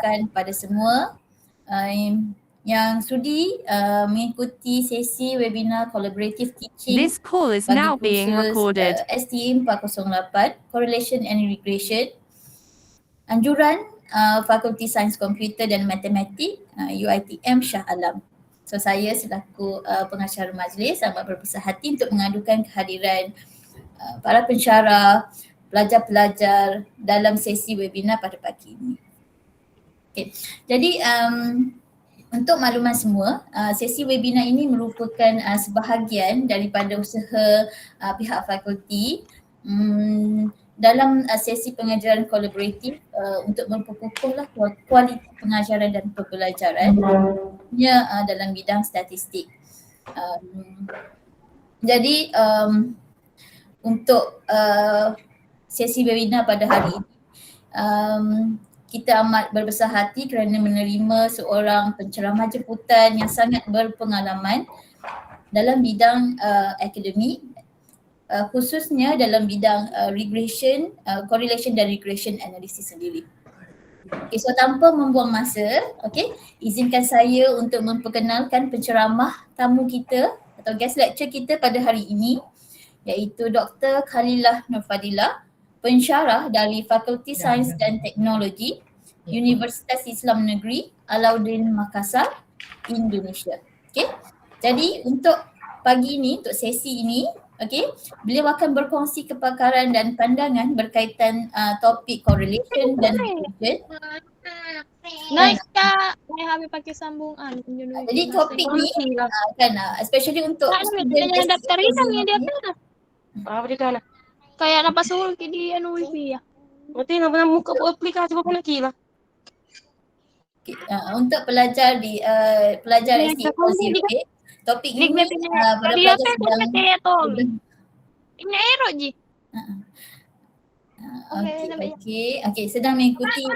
ucapkan pada semua yang sudi mengikuti sesi webinar collaborative teaching This call is bagi now being kursus recorded. STM 408 Correlation and Regression, anjuran Fakulti Sains Komputer dan Matematik UiTM Shah Alam. So saya selaku pengacara majlis amat berbesar hati untuk mengadukan kehadiran para pensyarah, pelajar-pelajar dalam sesi webinar pada pagi ini. Okay. Jadi untuk makluman semua, sesi webinar ini merupakan sebahagian daripada usaha pihak fakulti dalam sesi pengajaran kolaboratif untuk memperkukuhlah kualiti pengajaran dan pembelajaran dalam bidang statistik. Jadi untuk sesi webinar pada hari ini, kita amat berbesar hati kerana menerima seorang penceramah jemputan yang sangat berpengalaman dalam bidang akademik, khususnya dalam bidang regression, correlation dan regression analysis sendiri. Okay, so tanpa membuang masa, izinkan saya untuk memperkenalkan penceramah tamu kita atau guest lecture kita pada hari ini, iaitu Dr. Khalilah Nurfadilah, pensyarah dari Fakulti Sains dan Teknologi Universitas Islam Negeri Alauddin Makassar, Indonesia. Jadi untuk pagi ini, untuk sesi ini, beliau akan berkongsi kepakaran dan pandangan berkaitan topik correlation dan regression. Nice Kak, saya habis pakai sambungan. Jadi topik ni especially untuk student daftar hitam ya dia kan. Apa di kana? Kayak napas ulti di wifi ya. Berarti nak muka aplikasi apa nak kira? Untuk pelajar di pelajar STM 408, topik ini pada pelajar sedang ini error je. Okey, sedang mengikuti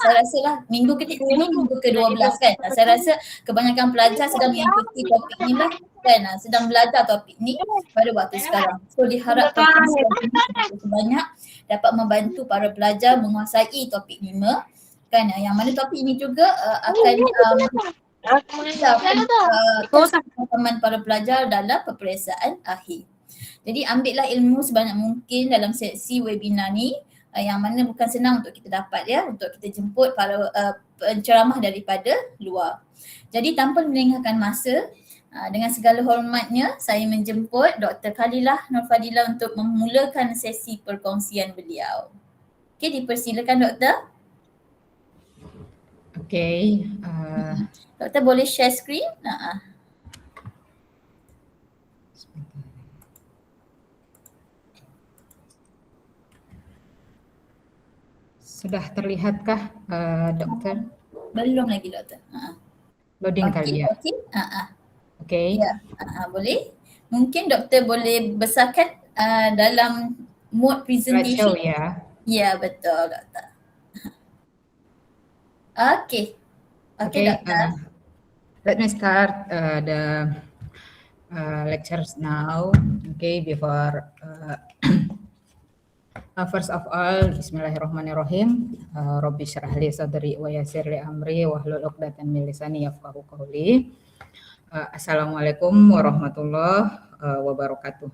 saya rasa lah minggu ke-12 kan. Saya rasa kebanyakan pelajar sedang mengikuti topik ni lah kan, sedang belajar topik ni pada waktu sekarang. So diharapkan sebanyak dapat membantu para pelajar menguasai topik 5 kan, yang mana topik ini juga akan pengalaman para pelajar dalam peperiksaan akhir. Jadi ambillah ilmu sebanyak mungkin dalam sesi webinar ni, yang mana bukan senang untuk kita dapat untuk kita jemput para penceramah daripada luar. Jadi tanpa melengahkan masa, dengan segala hormatnya saya menjemput Dr. Khalilah Nurfadilah untuk memulakan sesi perkongsian beliau. Okey, dipersilakan Doktor. Okey. Doktor boleh share screen? Sudah terlihatkah Doktor? Belum lagi Doktor. Loading kali ya. Okey. Ya, boleh. Mungkin Doktor boleh besarkan dalam mode presentation. Slideshow ya. Ya, betul Doktor. Okay, Doktor. Let me start the lectures now. Okay, before first of all, Bismillahirrahmanirrahim. Rabbi syrah li sadri wa yassir li amri wahlul 'uqdatam min lisani yafqahu qawli. Assalamualaikum warahmatullahi wabarakatuh.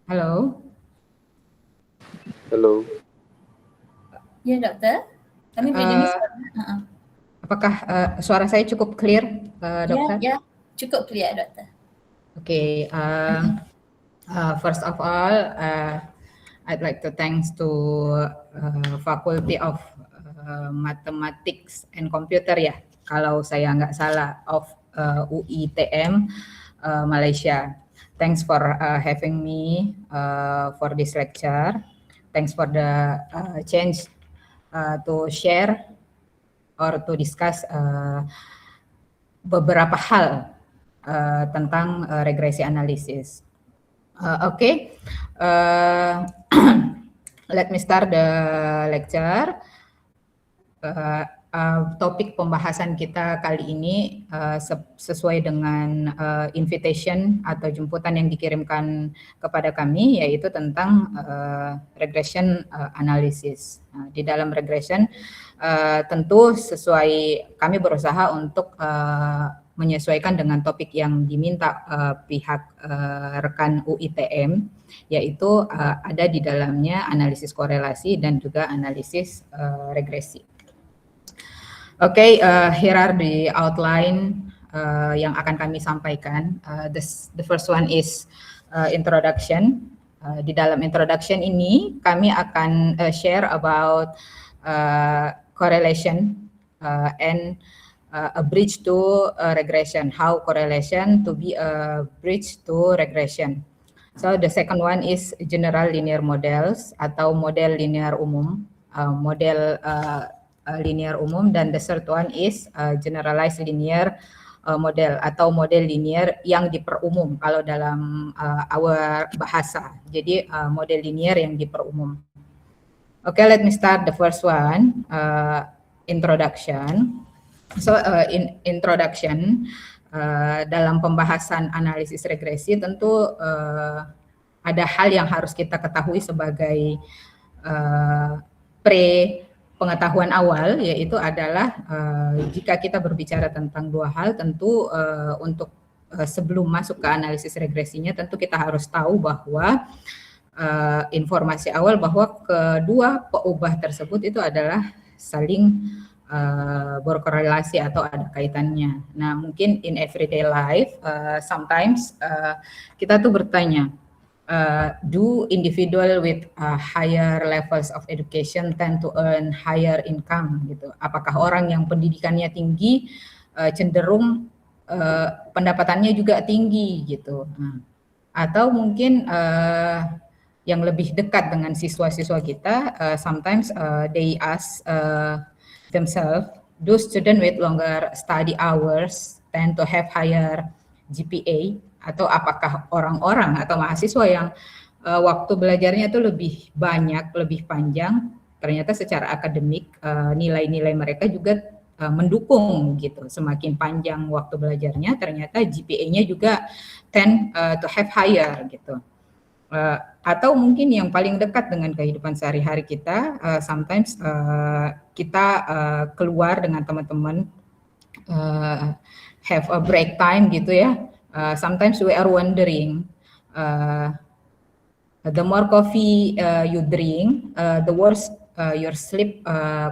Halo. Halo. Ya Doktor, kami boleh dengar suara. Apakah suara saya cukup clear, Dokter? Ya, cukup clear Doktor. Okay. First of all, I'd like to thanks to Faculty of Mathematics and Computer ya, kalau saya nggak salah, of UiTM Malaysia. Thanks for having me for this lecture. Thanks for the chance to share or to discuss beberapa hal tentang regresi analisis. Okay, let me start the lecture. topik pembahasan kita kali ini sesuai dengan invitation atau jemputan yang dikirimkan kepada kami, yaitu tentang regression analysis. Di dalam regression tentu sesuai, kami berusaha untuk menyesuaikan dengan topik yang diminta pihak rekan UITM, yaitu ada di dalamnya analisis korelasi dan juga analisis regresi. Okay, here are the outline yang akan kami sampaikan. The first one is introduction. Di dalam introduction ini kami akan share about correlation and a bridge to regression. How correlation to be a bridge to regression. So the second one is general linear models atau model linear umum, linear umum, dan the third one is generalized linear model atau model linear yang diperumum kalau dalam our bahasa. Jadi model linear yang diperumum. Okay, let me start the first one, introduction. So in introduction, dalam pembahasan analisis regresi tentu ada hal yang harus kita ketahui sebagai pengetahuan awal, yaitu adalah jika kita berbicara tentang dua hal, tentu untuk sebelum masuk ke analisis regresinya tentu kita harus tahu bahwa informasi awal bahwa kedua peubah tersebut itu adalah saling berkorelasi atau ada kaitannya. Nah, mungkin in everyday life sometimes kita tuh bertanya, do individual with higher levels of education tend to earn higher income gitu? Apakah orang yang pendidikannya tinggi cenderung pendapatannya juga tinggi gitu? Atau mungkin yang lebih dekat dengan siswa-siswa kita, sometimes they ask themselves, do students with longer study hours tend to have higher GPA? Atau apakah orang-orang atau mahasiswa yang waktu belajarnya itu lebih banyak, lebih panjang, ternyata secara akademik nilai-nilai mereka juga mendukung gitu. Semakin panjang waktu belajarnya, ternyata GPA-nya juga tend to have higher gitu. Atau mungkin yang paling dekat dengan kehidupan sehari-hari kita, sometimes kita keluar dengan teman-teman, have a break time gitu ya. Sometimes we are wondering, the more coffee you drink, the worse your sleep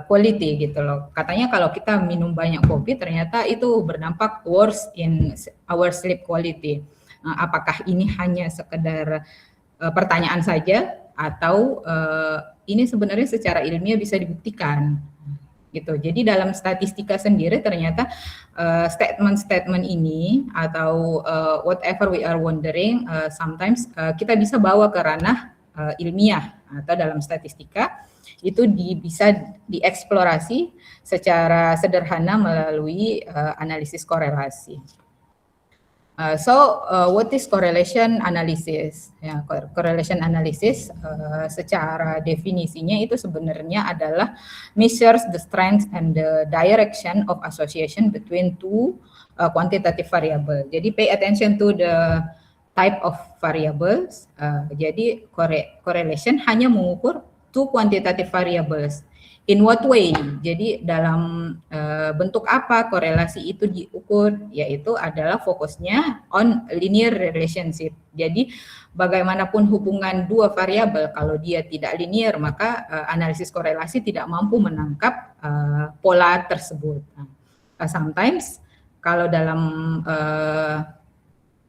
quality gitu loh. Katanya kalau kita minum banyak kopi, ternyata itu berdampak worse in our sleep quality. Apakah ini hanya sekedar pertanyaan saja atau ini sebenarnya secara ilmiah bisa dibuktikan? Gitu. Jadi dalam statistika sendiri ternyata statement-statement ini atau whatever we are wondering, sometimes kita bisa bawa ke ranah ilmiah atau dalam statistika itu bisa dieksplorasi secara sederhana melalui analisis korelasi. So what is correlation analysis? Ya, correlation analysis secara definisinya itu sebenarnya adalah measures the strength and the direction of association between two quantitative variable. Jadi pay attention to the type of variables. Jadi correlation hanya mengukur two quantitative variables. In what way? Jadi dalam bentuk apa korelasi itu diukur? Yaitu adalah fokusnya on linear relationship. Jadi bagaimanapun hubungan dua variabel, kalau dia tidak linear maka analisis korelasi tidak mampu menangkap pola tersebut. Sometimes kalau dalam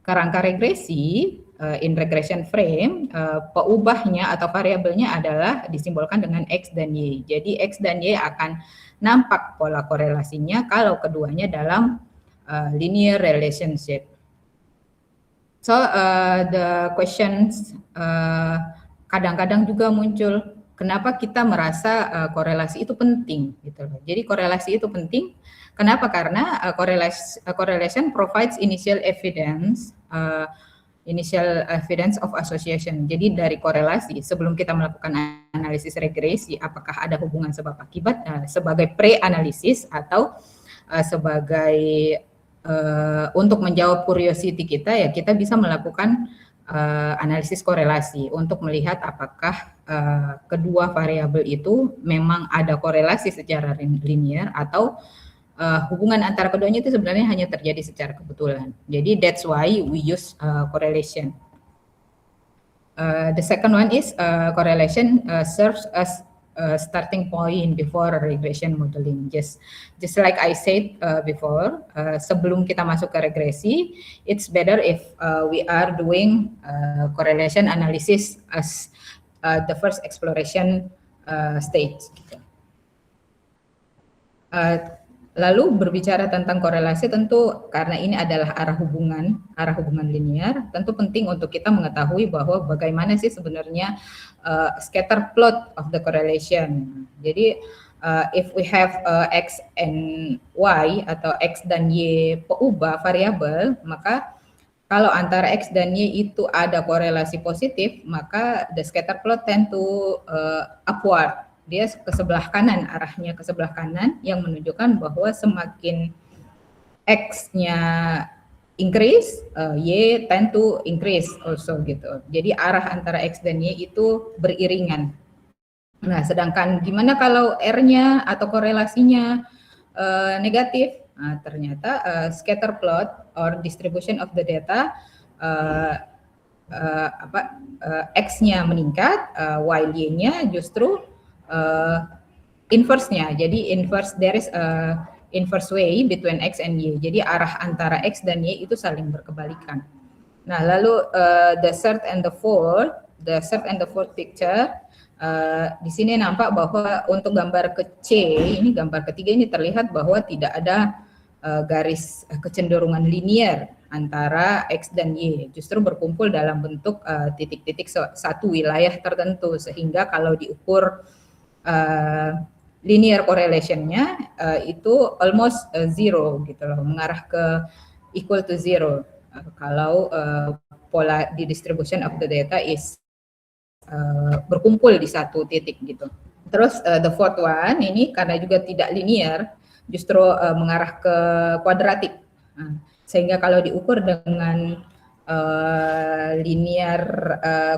kerangka regresi, in regression frame, peubahnya atau variabelnya adalah disimbolkan dengan X dan Y. Jadi X dan Y akan nampak pola korelasinya kalau keduanya dalam linear relationship. So the questions kadang-kadang juga muncul, kenapa kita merasa korelasi itu penting gitu loh. Jadi korelasi itu penting, kenapa? Karena correlation provides initial evidence initial evidence of association. Jadi dari korelasi sebelum kita melakukan analisis regresi, apakah ada hubungan sebab akibat sebagai pre-analisis atau sebagai untuk menjawab curiosity kita, ya kita bisa melakukan analisis korelasi untuk melihat apakah kedua variabel itu memang ada korelasi secara linear atau hubungan antara keduanya itu sebenarnya hanya terjadi secara kebetulan. Jadi that's why we use correlation. The second one is correlation serves as a starting point before regression modeling. Just like I said before, sebelum kita masuk ke regresi, it's better if we are doing correlation analysis as the first exploration stage. Lalu berbicara tentang korelasi, tentu karena ini adalah arah hubungan linear, tentu penting untuk kita mengetahui bahwa bagaimana sih sebenarnya scatter plot of the correlation. Jadi if we have x and y atau x dan y peubah variabel, maka kalau antara x dan y itu ada korelasi positif, maka the scatter plot tend to upward. Dia ke sebelah kanan, arahnya ke sebelah kanan, yang menunjukkan bahwa semakin X-nya increase, Y tend to increase also gitu. Jadi arah antara X dan Y itu beriringan. Nah, sedangkan gimana kalau R-nya atau korelasinya negatif? Nah, ternyata scatter plot or distribution of the data X-nya meningkat, while Y-nya justru inverse-nya. Jadi there is a inverse way between X and Y. Jadi arah antara X dan Y itu saling berkebalikan. Nah, lalu the third and the fourth picture, di sini nampak bahwa untuk gambar ke C, ini gambar ketiga ini terlihat bahwa tidak ada garis kecenderungan linear antara X dan Y, justru berkumpul dalam bentuk titik-titik satu wilayah tertentu, sehingga kalau diukur linear correlation-nya itu almost zero gitu loh, mengarah ke equal to zero kalau pola di distribution of the data is berkumpul di satu titik gitu. Terus the fourth one ini karena juga tidak linear, justru mengarah ke kuadratik, sehingga kalau diukur dengan linear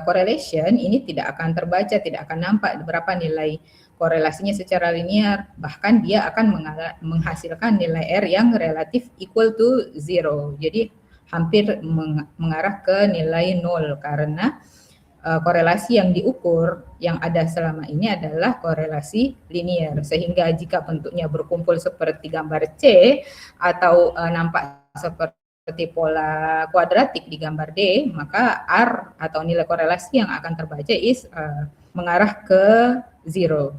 correlation ini tidak akan terbaca, tidak akan nampak berapa nilai korelasinya secara linear, bahkan dia akan menghasilkan nilai R yang relatif equal to zero. Jadi hampir mengarah ke nilai 0 karena korelasi yang diukur yang ada selama ini adalah korelasi linear, sehingga jika bentuknya berkumpul seperti gambar C atau nampak seperti pola kuadratik di gambar D, maka R atau nilai korelasi yang akan terbaca is mengarah ke zero,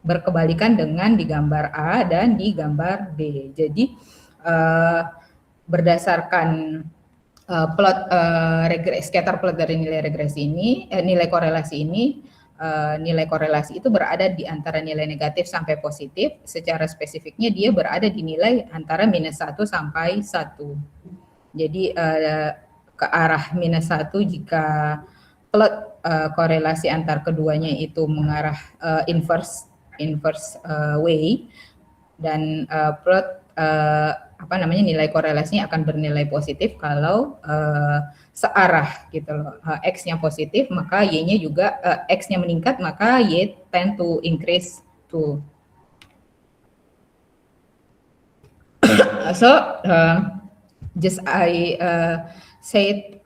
berkebalikan dengan di gambar A dan di gambar B. Jadi berdasarkan plot scatter plot dari nilai regresi ini, nilai korelasi ini, nilai korelasi itu berada di antara nilai negatif sampai positif. Secara spesifiknya dia berada di nilai antara -1 sampai 1. Jadi ke arah -1 jika plot korelasi antar keduanya itu mengarah inverse way, dan plot nilai korelasinya akan bernilai positif kalau searah gitu loh. X-nya positif, maka Y-nya juga X-nya meningkat, maka Y tend to increase too. So just I said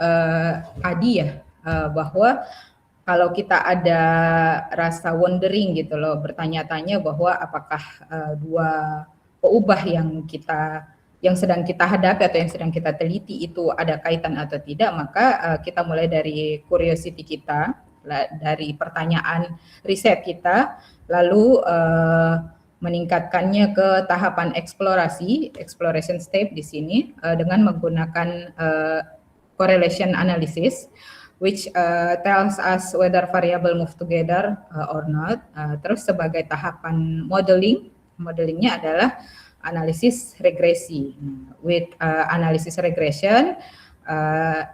tadi ya, bahwa kalau kita ada rasa wondering gitu loh, bertanya-tanya bahwa apakah dua peubah yang sedang kita hadapi atau yang sedang kita teliti itu ada kaitan atau tidak, maka kita mulai dari curiosity kita, dari pertanyaan riset kita, lalu meningkatkannya ke tahapan exploration step di sini dengan menggunakan correlation analysis, which tells us whether variable move together or not. Terus sebagai tahapan modelingnya adalah analisis regresi. With analysis regression,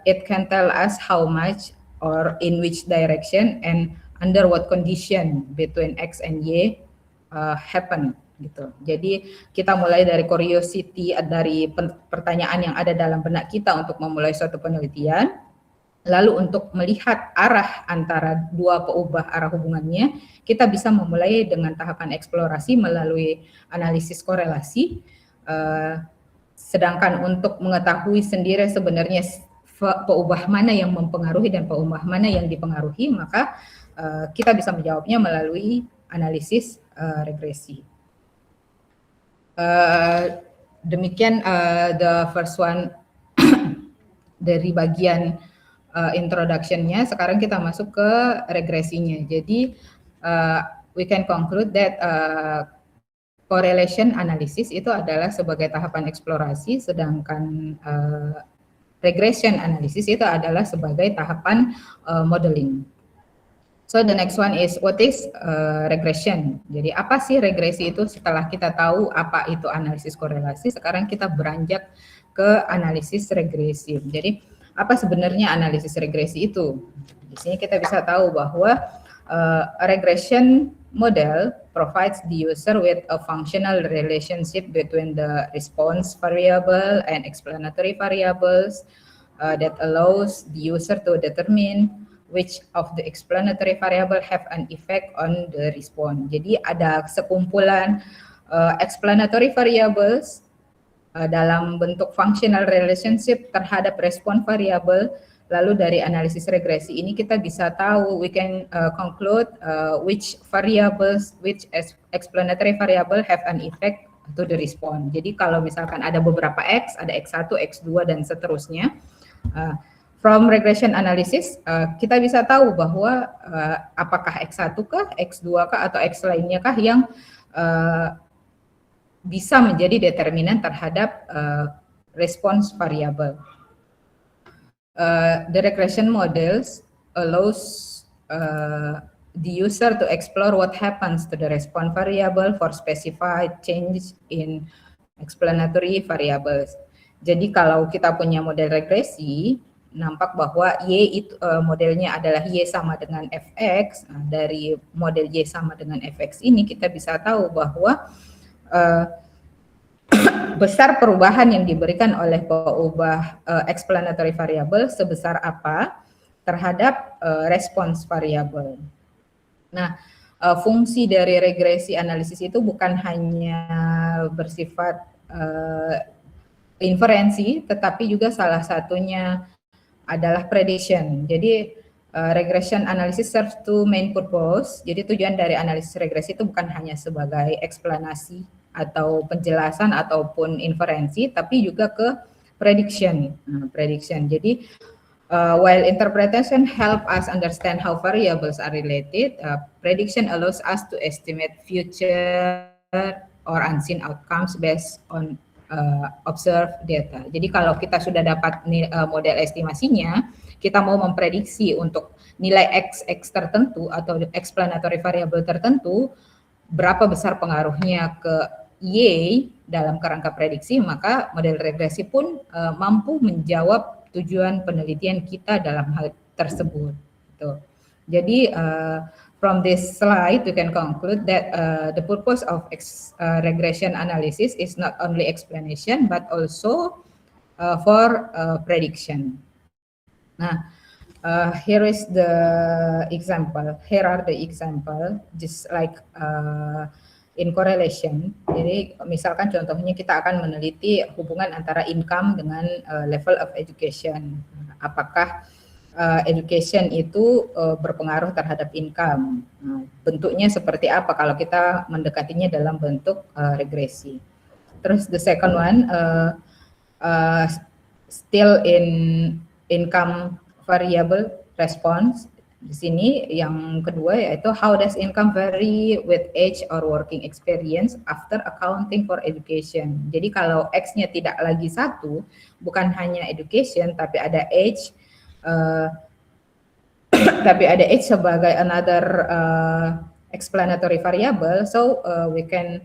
It can tell us how much or in which direction and under what condition between X and Y happen gitu. Jadi kita mulai dari curiosity, dari pertanyaan yang ada dalam benak kita untuk memulai suatu penelitian, lalu untuk melihat arah antara dua peubah arah hubungannya, kita bisa memulai dengan tahapan eksplorasi melalui analisis korelasi. Sedangkan untuk mengetahui sendiri sebenarnya peubah mana yang mempengaruhi dan peubah mana yang dipengaruhi, maka kita bisa menjawabnya melalui analisis regresi. Demikian the first one dari bagian introduction-nya. Sekarang kita masuk ke regresinya. Jadi we can conclude that correlation analysis itu adalah sebagai tahapan eksplorasi, sedangkan regression analysis itu adalah sebagai tahapan modeling. So the next one is what is regression. Jadi apa sih regresi itu? Setelah kita tahu apa itu analisis korelasi, sekarang kita beranjak ke analisis regresif. Jadi apa sebenarnya analisis regresi itu? Di sini kita bisa tahu bahwa regression model provides the user with a functional relationship between the response variable and explanatory variables that allows the user to determine which of the explanatory variable have an effect on the response. Jadi ada sekumpulan explanatory variables dalam bentuk functional relationship terhadap respon variable. Lalu dari analisis regresi ini kita bisa tahu, we can conclude which variables, which explanatory variable have an effect to the response. Jadi kalau misalkan ada beberapa X, ada X1, X2 dan seterusnya. From regression analysis, kita bisa tahu bahwa apakah X1 kah, X2 kah, atau X lainnya kah yang bisa menjadi determinan terhadap response variable. The regression models allows the user to explore what happens to the response variable for specified change in explanatory variables. Jadi kalau kita punya model regresi, nampak bahwa Y itu modelnya adalah Y sama dengan Fx. Nah, dari model Y sama dengan Fx ini kita bisa tahu bahwa besar perubahan yang diberikan oleh peubah explanatory variable sebesar apa terhadap response variable. Nah, fungsi dari regresi analisis itu bukan hanya bersifat inferensi, tetapi juga salah satunya adalah prediction. Jadi regression analysis serves two main purpose. Jadi tujuan dari analisis regresi itu bukan hanya sebagai eksplanasi atau penjelasan ataupun inferensi, tapi juga ke prediction. Prediction. Jadi while interpretation help us understand how variables are related, prediction allows us to estimate future or unseen outcomes based on observed data. Jadi kalau kita sudah dapat model estimasinya, kita mau memprediksi untuk nilai X tertentu atau explanatory variable tertentu, berapa besar pengaruhnya ke Y dalam kerangka prediksi, maka model regresi pun mampu menjawab tujuan penelitian kita dalam hal tersebut. Gitu. Jadi from this slide, we can conclude that the purpose of regression analysis is not only explanation, but also for prediction. Nah, here is the example. Here are the example, just like in correlation. Jadi, misalkan contohnya kita akan meneliti hubungan antara income dengan level of education. Apakah education itu berpengaruh terhadap income. Bentuknya seperti apa kalau kita mendekatinya dalam bentuk regresi. Terus the second one, still in income variable response. Di sini yang kedua yaitu how does income vary with age or working experience after accounting for education. Jadi kalau X-nya tidak lagi satu, bukan hanya education tapi ada age, sebagai another explanatory variable, so we can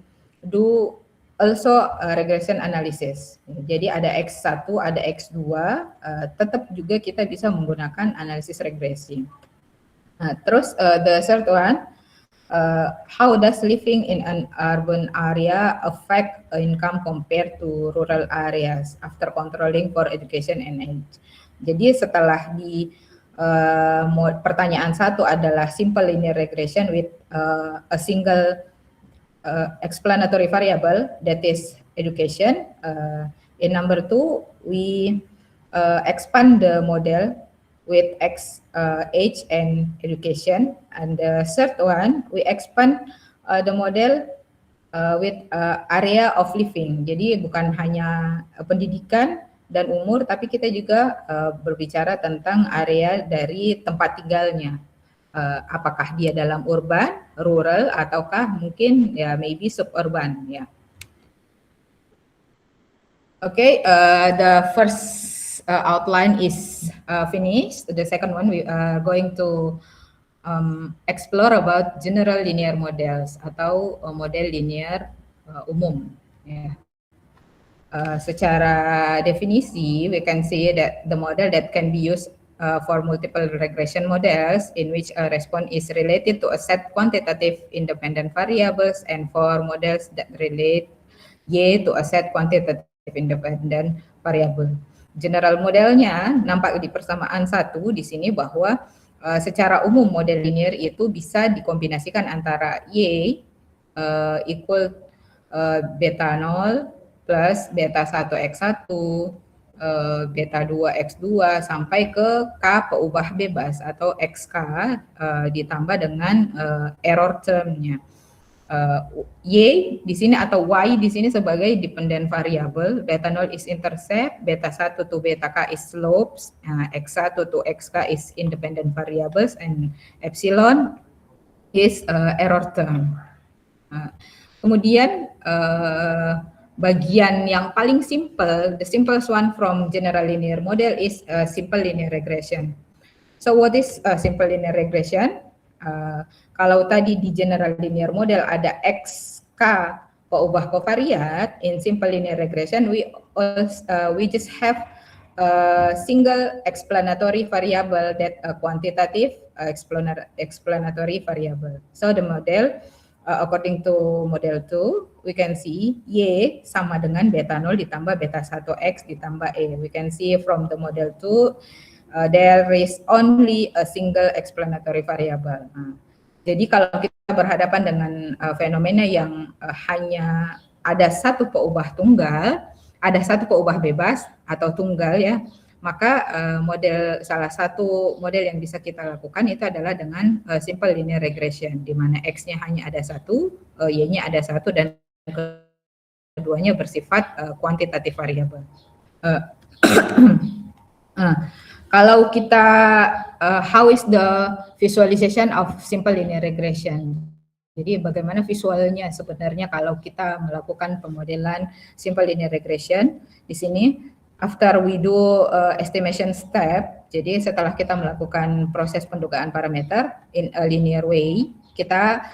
do also regression analysis. Jadi ada X1, ada X2, tetap juga kita bisa menggunakan analisis regresi. Nah, terus the third one, how does living in an urban area affect income compared to rural areas after controlling for education and age? Jadi setelah di pertanyaan satu adalah simple linear regression with a single explanatory variable, that is education. In number 2, we expand the model with age and education, and the third one we expand the model with area of living. Jadi bukan hanya pendidikan dan umur, tapi kita juga berbicara tentang area dari tempat tinggalnya. Apakah dia dalam urban, rural, ataukah mungkin ya maybe suburban ya. Okay, the first outline is finished. The second one we are going to explore about general linear models atau model linear umum. Ya. Secara definisi, we can say that the model that can be used for multiple regression models in which a response is related to a set quantitative independent variables, and for models that relate Y to a set quantitative independent variable. General modelnya nampak di persamaan satu di sini bahwa secara umum model linear itu bisa dikombinasikan antara Y equal beta 0 plus beta 1 X1, beta 2 X2 sampai ke K peubah bebas atau XK ditambah dengan error termnya. Y di sini atau Y di sini sebagai dependent variable, beta 0 is intercept, beta 1 to beta K is slopes, X1 to XK is independent variables, and epsilon is error term. Kemudian bagian yang paling simple, the simplest one from general linear model is simple linear regression. So what is simple linear regression? Kalau tadi di general linear model ada XK peubah kovariat, in simple linear regression we just have a single explanatory variable that quantitative explanatory variable. So the model according to model 2, we can see Y sama dengan beta 0 ditambah beta 1X ditambah E. We can see from the model 2, there is only a single explanatory variable. Jadi kalau kita berhadapan dengan fenomena yang hanya ada satu peubah tunggal, ada satu peubah bebas atau tunggal ya, maka salah satu model yang bisa kita lakukan itu adalah dengan simple linear regression, di mana X-nya hanya ada satu, Y-nya ada satu, dan keduanya bersifat kuantitatif variabel. Kalau kita, how is the visualization of simple linear regression? Jadi bagaimana visualnya sebenarnya kalau kita melakukan pemodelan simple linear regression di sini? After we do estimation step, jadi setelah kita melakukan proses pendugaan parameter in a linear way, kita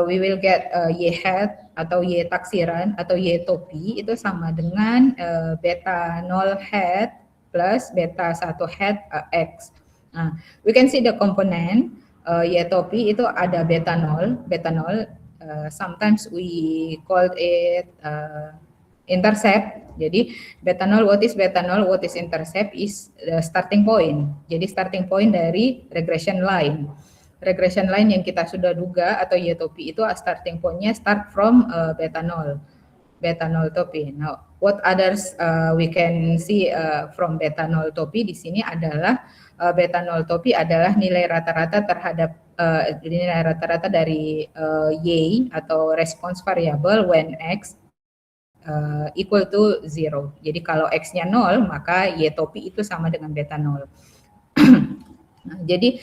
we will get Y hat atau Y taksiran atau Y topi itu sama dengan beta 0 hat plus beta 1 hat X. Nah, we can see the component Y topi itu ada beta 0, sometimes we call it intercept. Jadi beta 0, what is beta 0, what is intercept is the starting point. Jadi starting point dari regression line. Regression line yang kita sudah duga atau Y topi itu starting point-nya start from beta 0 topi. Now, what others we can see from beta 0 topi di sini adalah beta 0 topi adalah nilai rata-rata terhadap nilai rata-rata dari Y atau response variable when X equal to 0. Jadi kalau X-nya 0, maka Y topi itu sama dengan beta 0. Nah, jadi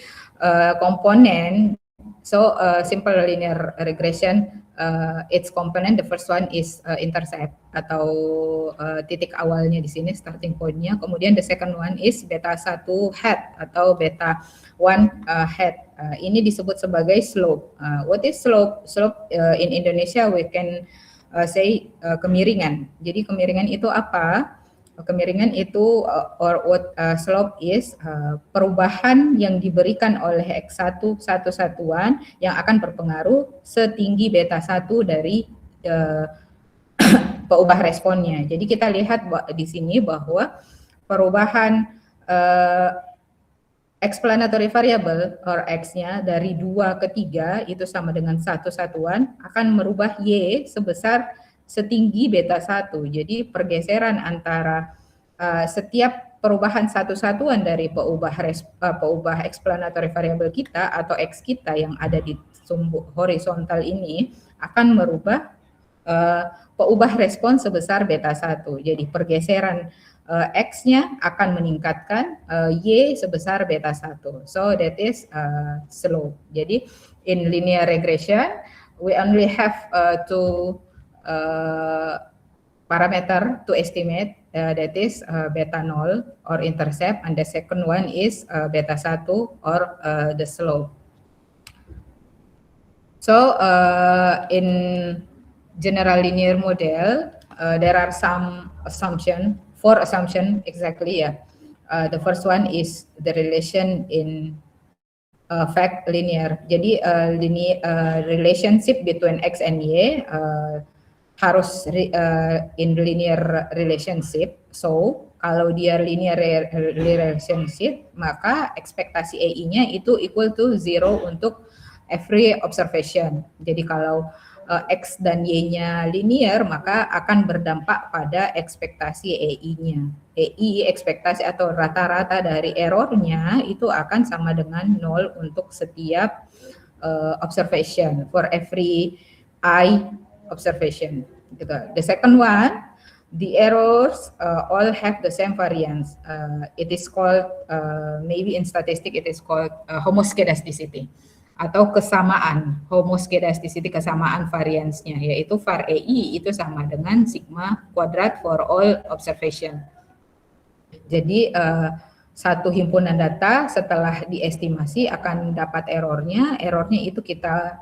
komponen, so simple linear regression, its component, the first one is intercept atau titik awalnya di sini, starting point-nya. Kemudian the second one is beta 1 hat atau beta 1 hat. Ini disebut sebagai slope. What is slope? Slope in Indonesia we can say kemiringan. Jadi kemiringan itu apa? Kemiringan itu or what slope is perubahan yang diberikan oleh X1 satu satuan yang akan berpengaruh setinggi beta 1 dari peubah responnya. Jadi kita lihat di sini bahwa perubahan explanatory variable or X-nya dari 2 ke 3 itu sama dengan satu satuan akan merubah Y sebesar setinggi beta 1. Jadi pergeseran antara setiap perubahan satu satuan dari peubah explanatory variable kita atau X kita yang ada di sumbu horizontal ini akan merubah peubah respon sebesar beta 1. Jadi pergeseran X-nya akan meningkatkan Y sebesar beta 1. So that is slope. Jadi in linear regression we only have two parameter to estimate, that is beta 0 or intercept, and the second one is beta 1 or the slope. So in general linear model, there are some four assumptions exactly. The first one is the relation in fact linear. Jadi relationship between X and Y harus in linear relationship. So kalau dia linear relationship, maka ekspektasi EI-nya itu equal to 0 untuk every observation. Jadi kalau X dan Y-nya linear, maka akan berdampak pada ekspektasi EI-nya. EI ekspektasi atau rata-rata dari errornya itu akan sama dengan 0 untuk setiap observation, for every I observation. Gitu. The second one, the errors all have the same variance. It is called, maybe in statistics it is called homoscedasticity atau kesamaan, homoscedasticity, kesamaan variance-nya, yaitu var EI itu sama dengan sigma kuadrat for all observation. Jadi satu himpunan data setelah diestimasi akan dapat errornya itu kita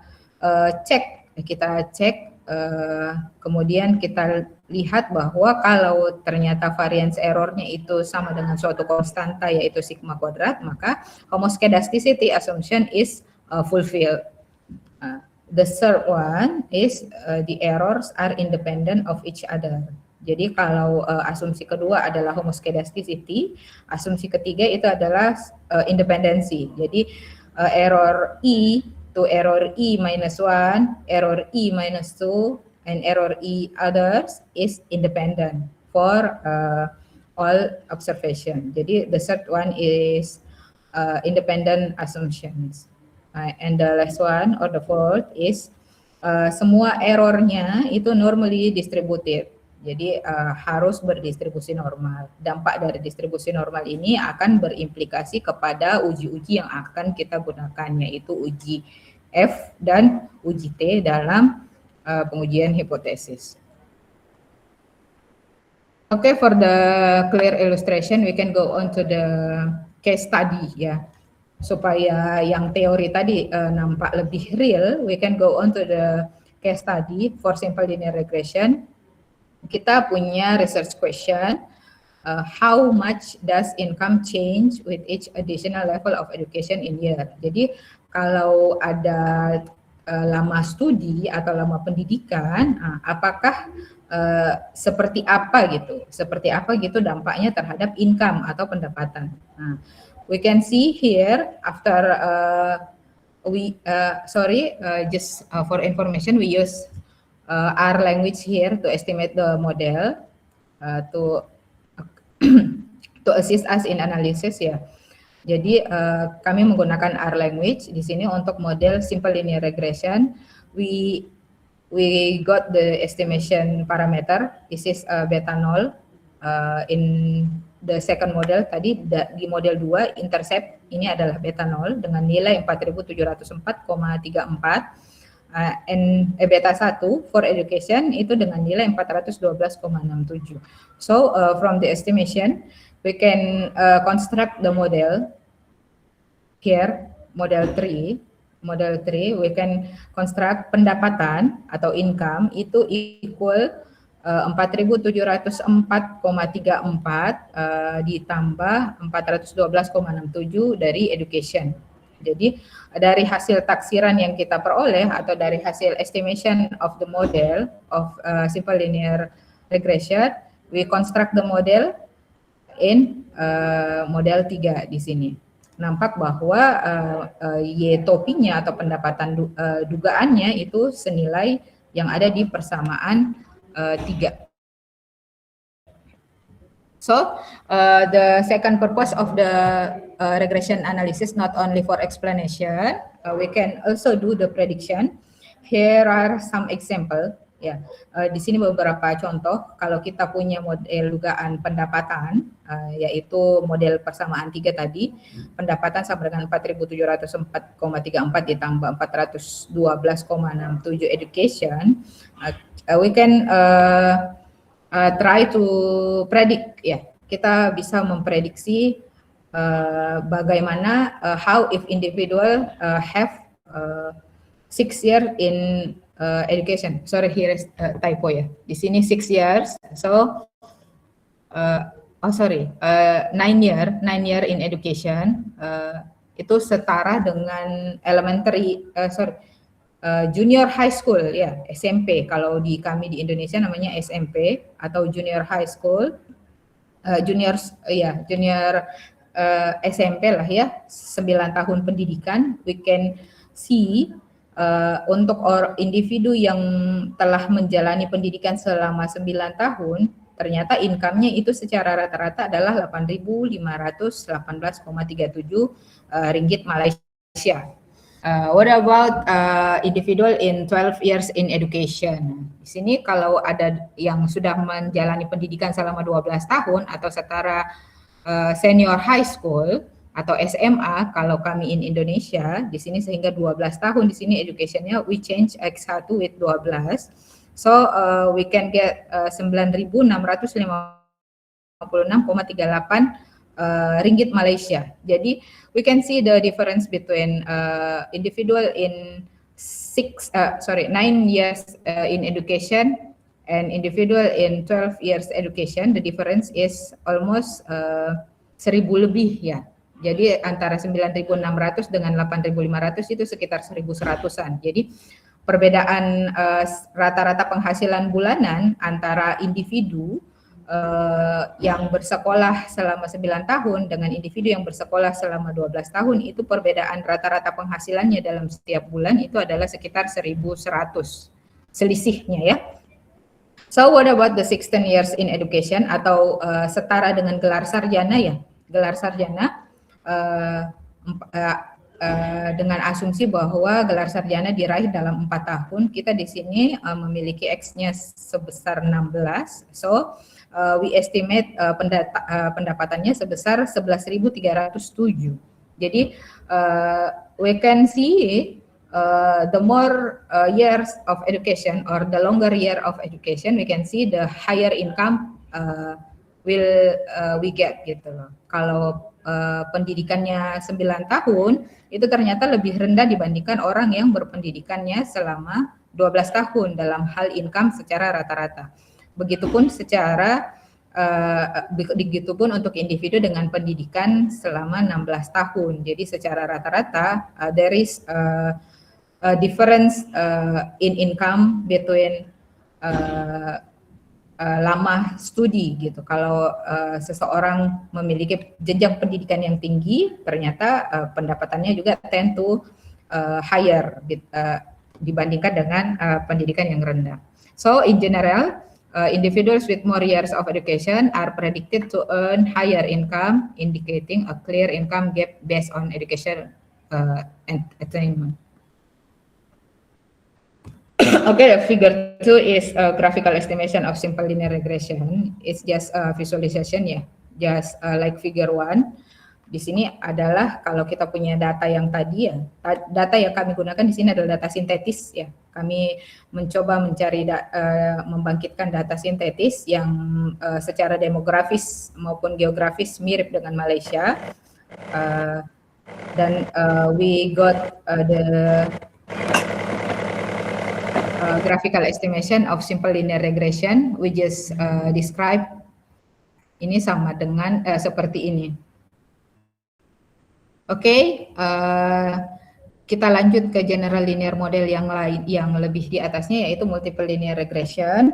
cek, kemudian kita lihat bahwa kalau ternyata variance errornya itu sama dengan suatu konstanta yaitu sigma kuadrat, maka homoscedasticity assumption is fulfilled. The third one is the errors are independent of each other. Jadi kalau asumsi kedua adalah homoscedasticity, asumsi ketiga itu adalah independensi. Jadi error E to error E minus 1, error E minus 2, and error E others is independent for all observation. Jadi the third one is independent assumptions. And the last one or the fourth is semua errornya itu normally distributed. Jadi harus berdistribusi normal. Dampak dari distribusi normal ini akan berimplikasi kepada uji-uji yang akan kita gunakan, yaitu uji F dan uji T dalam pengujian hipotesis. Okay, for the clear illustration, we can go on to the case study ya. Supaya yang teori tadi nampak lebih real, we can go on to the case study for simple linear regression. Kita punya research question, how much does income change with each additional level of education in year? Jadi kalau ada lama studi atau lama pendidikan, apakah seperti apa gitu dampaknya terhadap income atau pendapatan. We can see here after just for information we use R language here to estimate the model to assist us in analysis ya. Jadi kami menggunakan R language di sini untuk model simple linear regression. We got the estimation parameter. This is beta 0 in the second model tadi di model 2 intercept ini adalah beta 0 dengan nilai 4704,34. And beta 1 for education itu dengan nilai 412,67. So from the estimation we can construct the model here, model 3. model 3, we can construct pendapatan atau income itu equal 4.704,34 ditambah 412,67 dari education. Jadi dari hasil taksiran yang kita peroleh atau dari hasil estimation of the model of simple linear regression, we construct the model in model 3 di sini. Nampak bahwa Y topinya atau pendapatan dugaannya itu senilai yang ada di persamaan 3. So, the second purpose of the regression analysis not only for explanation, we can also do the prediction. Here are some example. Ya, di sini beberapa contoh. Kalau kita punya model dugaan pendapatan, yaitu model persamaan 3 tadi, pendapatan sama dengan 4.704,34 ditambah 412,67 education, we can try to predict, ya. Kita bisa memprediksi bagaimana how if individual have 6 years in education. Sorry, here is typo ya. Di sini 6 years. So 9 year in education itu setara dengan junior high school ya, SMP. Kalau di kami di Indonesia namanya SMP atau junior high school, junior SMP lah ya, 9 tahun pendidikan. We can see untuk individu yang telah menjalani pendidikan selama 9 tahun, ternyata income-nya itu secara rata-rata adalah 8.518,37 ringgit Malaysia. What about individual in 12 years in education? Di sini kalau ada yang sudah menjalani pendidikan selama 12 tahun atau setara senior high school atau SMA, kalau kami in Indonesia, di sini sehingga 12 tahun di sini education-nya we change X1 with 12. So we can get 9.656,38 ringgit Malaysia. Jadi we can see the difference between individual in 9 years in education and individual in 12 years education. The difference is almost 1.000 lebih ya. Jadi antara 9.600 dengan 8.500 itu sekitar 1.100-an. Jadi perbedaan rata-rata penghasilan bulanan antara individu yang bersekolah selama 9 tahun dengan individu yang bersekolah selama 12 tahun, itu perbedaan rata-rata penghasilannya dalam setiap bulan itu adalah sekitar 1.100 selisihnya ya. So what about the 16 years in education atau setara dengan gelar sarjana ya? Gelar sarjana dengan asumsi bahwa gelar sarjana diraih dalam 4 tahun, kita di sini memiliki X-nya sebesar 16. So we estimate pendapatannya sebesar 11.307. Jadi we can see the more years of education or the longer year of education, we can see the higher income will we get gitu loh. Kalau pendidikannya 9 tahun itu ternyata lebih rendah dibandingkan orang yang berpendidikannya selama 12 tahun dalam hal income secara rata-rata. Begitupun untuk individu dengan pendidikan selama 16 tahun. Jadi secara rata-rata there is a difference in income between lama studi gitu. Kalau seseorang memiliki jenjang pendidikan yang tinggi, ternyata pendapatannya juga tend to higher dibandingkan dengan pendidikan yang rendah. So in general, individuals with more years of education are predicted to earn higher income, indicating a clear income gap based on education attainment. Okay, figure 2 is a graphical estimation of simple linear regression. It's just a visualization ya, just like figure 1. Di sini adalah kalau kita punya data yang tadi ya, data yang kami gunakan di sini adalah data sintetis ya. Kami mencoba mencari membangkitkan data sintetis yang secara demografis maupun geografis mirip dengan Malaysia. Dan we got the graphical estimation of simple linear regression. We just describe ini sama dengan seperti ini. Oke, kita lanjut ke general linear model yang lain yang lebih di atasnya, yaitu multiple linear regression.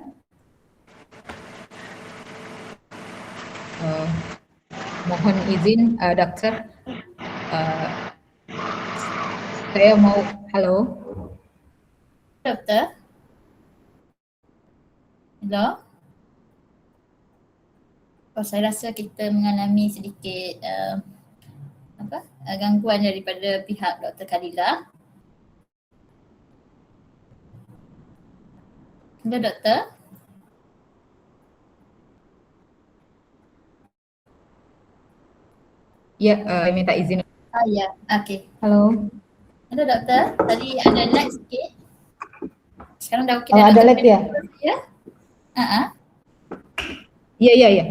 Mohon izin, dokter, saya mau, halo. Doktor? Hello? Oh, saya rasa kita mengalami sedikit gangguan daripada pihak Dr. Khalila. Hello, doktor? Ya, saya minta izin. Ya, okey. Halo. Halo doktor, tadi ada lag sikit. Sekarang dah okey Oh, dah. ada lag ya? Ya? Iya.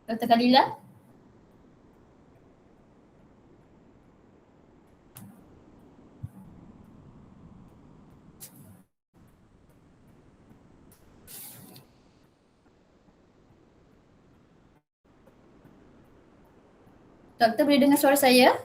Dr. Khalila? Doktor boleh dengar suara saya?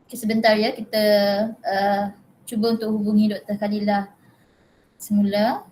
Okay, sebentar ya, kita cuba untuk hubungi Dr. Khalila semula.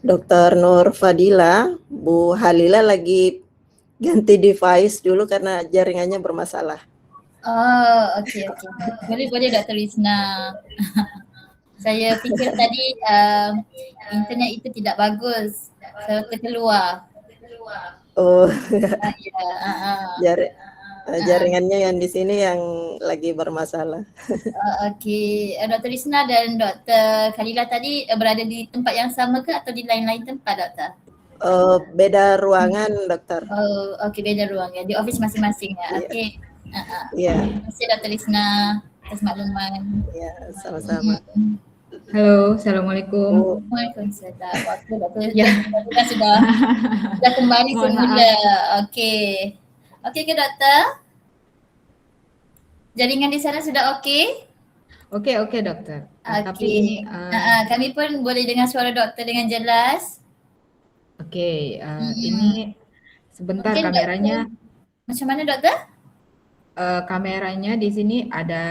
Dr. Nur Fadila, Bu Halila lagi ganti device dulu karena jaringannya bermasalah. Oh, okey. Boleh Dr. Rizna. Saya fikir tadi internet itu tidak bagus. Saya terkeluar. Oh, Ya. jaringannya yang di sini yang lagi bermasalah. Okey, Dr. Rizna dan Dr. Khalila tadi berada di tempat yang sama ke atau di lain-lain tempat, Doktor? Beda ruangan, Dokter. Oh, okey, beda ruang ya. Di office masing-masing ya. Okey. Iya. Terima kasih Dr. Rizna atas makluman. Iya, sama-sama. Halo, assalamualaikum. Waalaikumsalam. Waktu Dr. sudah kembali semula. Okey. Okey ke doktor? Jaringan di sana sudah okey? Oke, dokter. Tapi kami pun boleh dengar suara doktor dengan jelas. Oke, ini sebentar Mungkin kameranya. Doktor, macam mana doktor? Kameranya di sini ada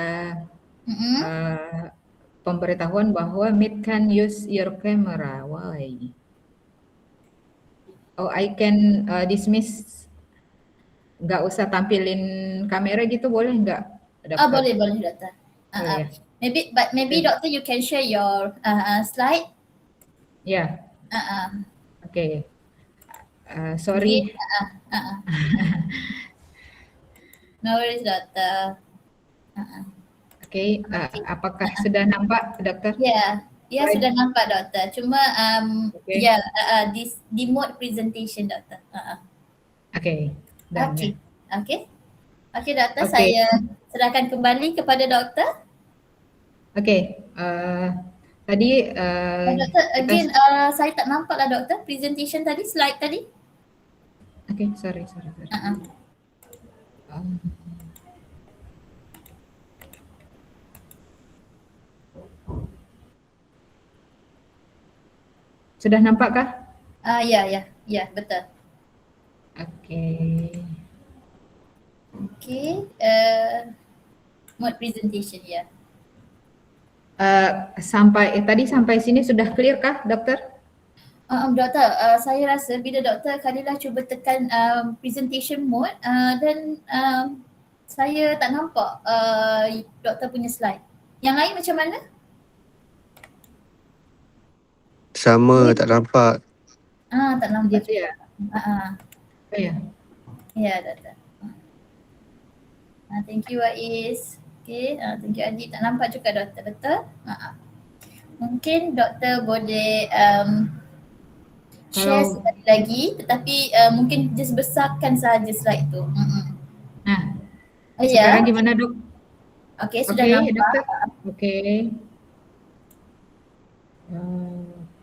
pemberitahuan bahwa Meet can use your camera. Why? Oh, I can dismiss. Nggak usah tampilin kamera gitu, boleh nggak? Oh, boleh doktor. Boleh. Maybe doctor you can share your slide. Ya. Oke. Sorry. No worries doktor. Oke, apakah sudah nampak dokter? Ya sudah nampak doktor. Cuma di mode presentation doktor. Oke. Okey doktor, saya serahkan kembali kepada doktor. Oke. Tadi doktor, again saya tak nampak lah doktor presentation tadi, slide tadi. Oke, sorry. Sudah nampak kah? Ya, betul. Oke. Okay, mode presentation ya. Tadi sampai sini sudah clear kah, dokter? Doktor, saya rasa bila Dr. Khalilah cuba tekan presentation mode dan saya tak nampak Doktor punya slide. Yang lain macam mana? Sama, tak nampak. Tak nampak Gitu juga. ya? Oh ya. Ya, Doktor. Thank you Wais. Okay, thank you Adi. Tak nampak juga Doktor, betul? Mungkin Doktor boleh share Kalau- sekali lagi, tetapi mungkin just besarkan sahaja slide tu. Nah, Ya. sekarang gimana dok? Okay, sudah Oke, nampak. dokter. Oke.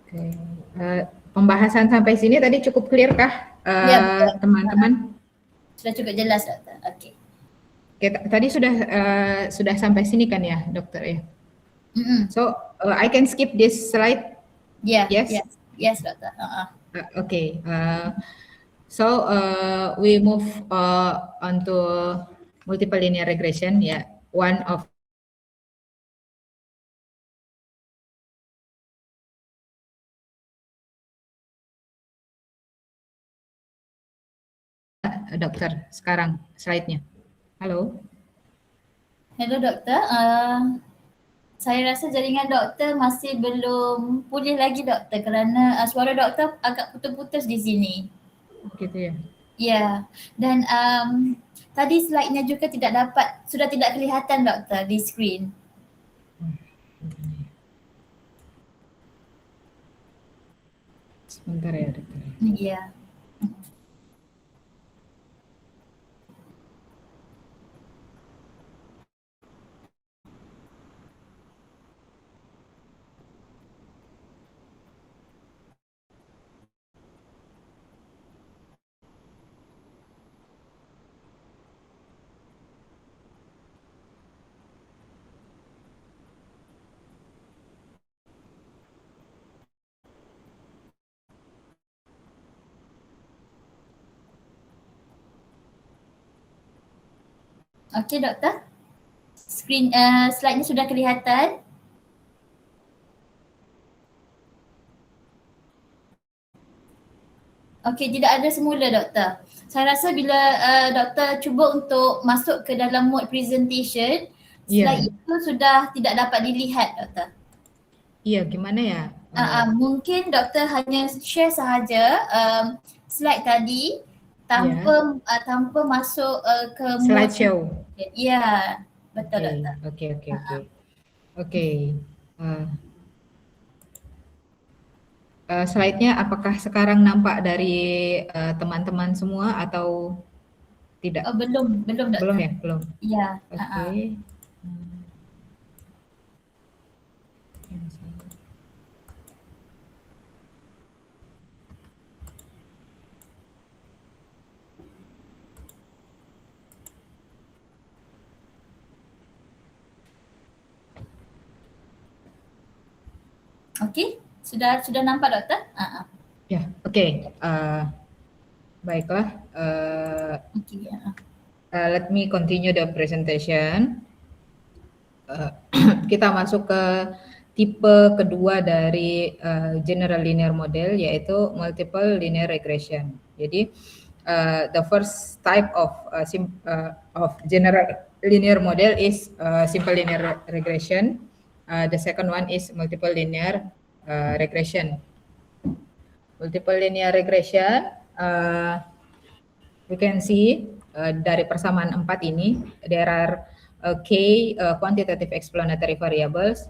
Oke. Pembahasan sampai sini tadi cukup clear kah, Ya, betul. teman-teman? Sudah cukup jelas Doktor. Okay. Oke, tadi sudah sampai sini kan ya, dokter ya? So I can skip this slide. Yeah, Yes. yes Doktor. Okay. So we move on to multiple linear regression. Yeah, one of dokter sekarang slide-nya. Halo. Hello Doktor. Saya rasa jaringan Doktor masih belum pulih lagi Doktor kerana suara Doktor agak putus-putus di sini. Gitu ya. Ya, dan tadi slide-nya juga sudah tidak kelihatan Doktor di screen. Sebentar ya dokter. Ya. Okey Doktor. Screen slide-nya sudah kelihatan. Okey, tidak ada semula Doktor. Saya rasa bila Doktor cuba untuk masuk ke dalam mode presentation, slide itu sudah tidak dapat dilihat Doktor. Iya, gimana ya? Mungkin Doktor hanya share sahaja slide tadi tanpa masuk ke slideshow. Ya, betul Doktor. Oke. Slide-nya apakah sekarang nampak dari teman-teman semua atau tidak? Belum Doktor. Belum ya, belum. Ya. Oke. Okey, sudah nampak Doktor? Ya, oke. Baiklah. Let me continue the presentation. Kita masuk ke tipe kedua dari general linear model, yaitu multiple linear regression. Jadi the first type of general linear model is simple linear regression. The second one is multiple linear regression. Multiple linear regression, we can see dari persamaan 4 ini, there are k quantitative explanatory variables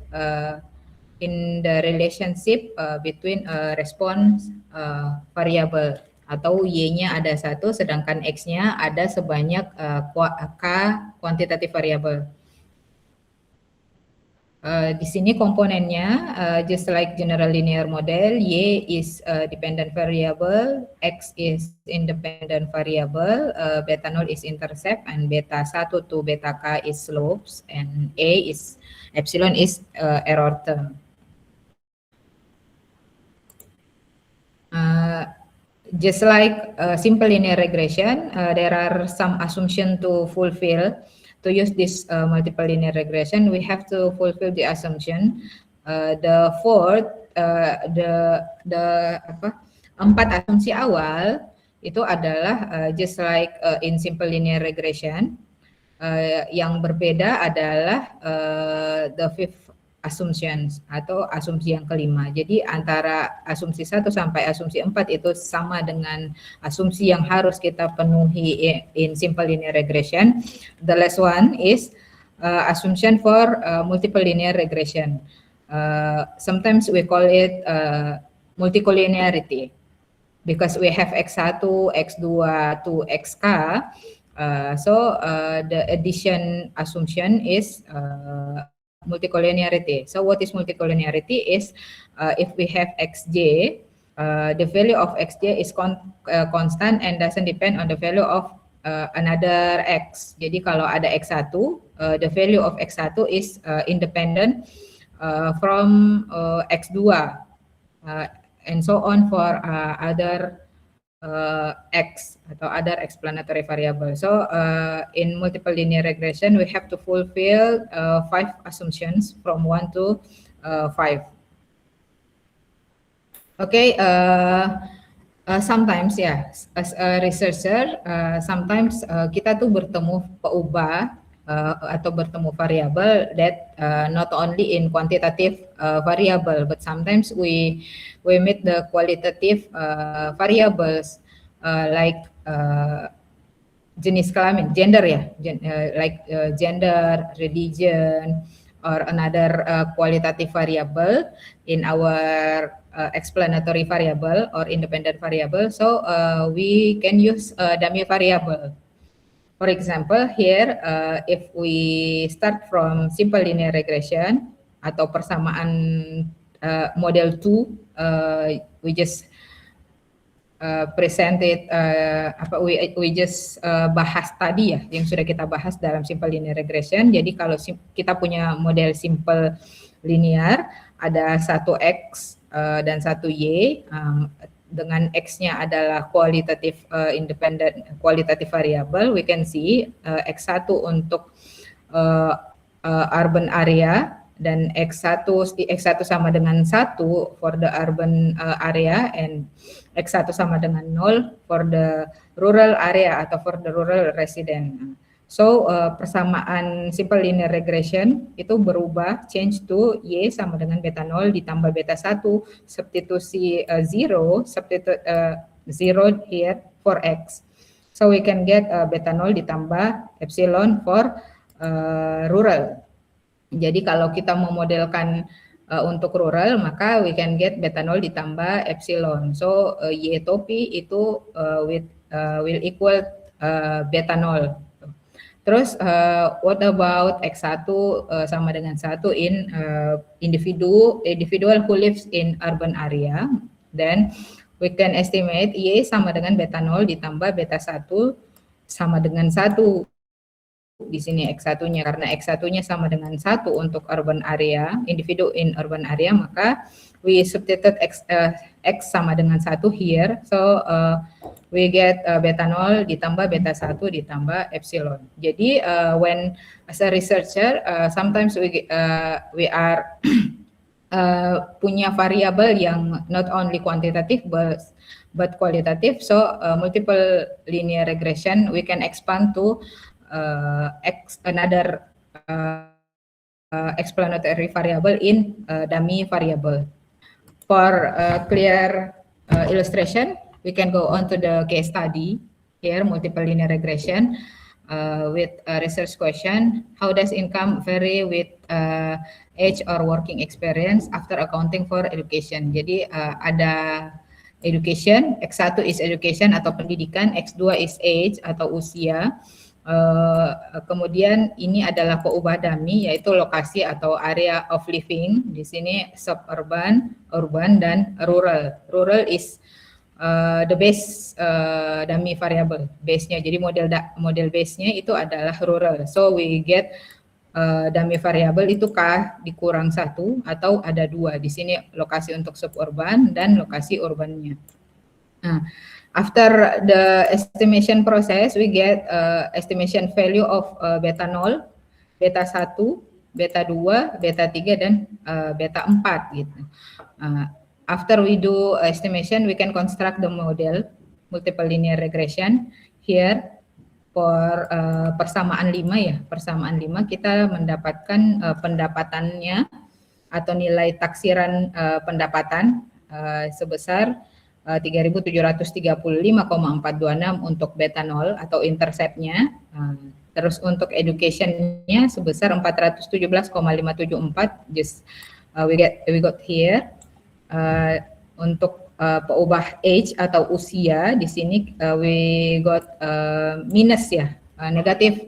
in the relationship between response variable, atau y-nya ada 1 sedangkan x-nya ada sebanyak k quantitative variable. Di sini komponennya just like general linear model, y is dependent variable, x is independent variable, beta 0 is intercept, and beta 1 to beta k is slopes, and epsilon is error term. just like simple linear regression, there are some assumption to fulfill. To use this multiple linear regression, we have to fulfill the assumption. The fourth, empat asumsi awal itu adalah just like in simple linear regression. Yang berbeda adalah the fifth assumptions atau asumsi yang kelima. Jadi antara asumsi 1 sampai asumsi 4 itu sama dengan asumsi yang harus kita penuhi in simple linear regression. The last one is assumption for multiple linear regression. Sometimes we call it multicollinearity because we have x1, x2 to xk. So the addition assumption is multicollinearity. So what is multicollinearity is if we have xj, the value of xj is constant and doesn't depend on the value of another x. Jadi kalau ada x1, the value of x1 is independent from x2 and so on for other x atau other explanatory variable. So in multiple linear regression, we have to fulfill 5 assumptions from 1 to 5. Okay, sometimes ya, as a researcher, sometimes kita tuh bertemu peubah atau bertemu variabel that not only in quantitative variable, but sometimes we meet the qualitative variables like jenis kelamin, gender ya, like gender, religion, or another qualitative variable in our explanatory variable or independent variable. So we can use dummy variable. For example, here if we start from simple linear regression atau persamaan model 2, we just presented we just bahas tadi ya yang sudah kita bahas dalam simple linear regression. Jadi kalau kita punya model simple linear ada 1x dan 1y, dengan x-nya adalah qualitative independent qualitative variable, we can see x1 untuk urban area dan x1 sama dengan 1 for the urban area and x1 sama dengan 0 for the rural area atau for the rural resident. So persamaan simple linear regression itu berubah, change to y sama dengan beta 0 ditambah beta 1, substitusi 0, substitute 0 here for x. So we can get beta 0 ditambah epsilon for rural. Jadi kalau kita memodelkan untuk rural, maka we can get beta 0 ditambah epsilon. So y topi itu will equal beta 0. Terus what about x1 sama dengan 1 in individual who lives in urban area, then we can estimate y sama dengan beta 0 ditambah beta 1 sama dengan 1. Di sini x1-nya, karena x1-nya sama dengan 1 untuk urban area, individu in urban area, maka we substitute x sama dengan 1 here. So we get beta 0 ditambah beta 1 ditambah epsilon. Jadi when as a researcher, sometimes we are punya variabel yang not only quantitative but qualitative. So multiple linear regression we can expand to another explanatory variable in dummy variable. For clear illustration, we can go on to the case study here, multiple linear regression with a research question. How does income vary with age or working experience after accounting for education? Jadi ada education, X1 is education atau pendidikan, X2 is age atau usia. Kemudian ini adalah peubah dummy, yaitu lokasi atau area of living. Di sini suburban, urban, dan rural. Rural is the base dummy variable, base-nya. Jadi model base-nya itu adalah rural. So we get dummy variable itu K dikurang 1 atau ada 2. Di sini lokasi untuk suburban dan lokasi urbannya. After the estimation process, we get estimation value of beta 0, beta 1, beta 2, beta 3, dan beta 4 gitu. After we do estimation, we can construct the model, multiple linear regression. Here, for persamaan 5 ya, persamaan 5 kita mendapatkan pendapatannya atau nilai taksiran pendapatan sebesar 3.735,426 untuk beta 0 atau interceptnya. Terus untuk education-nya sebesar 417,574, just we got here. Untuk peubah age atau usia di sini we got minus ya, negatif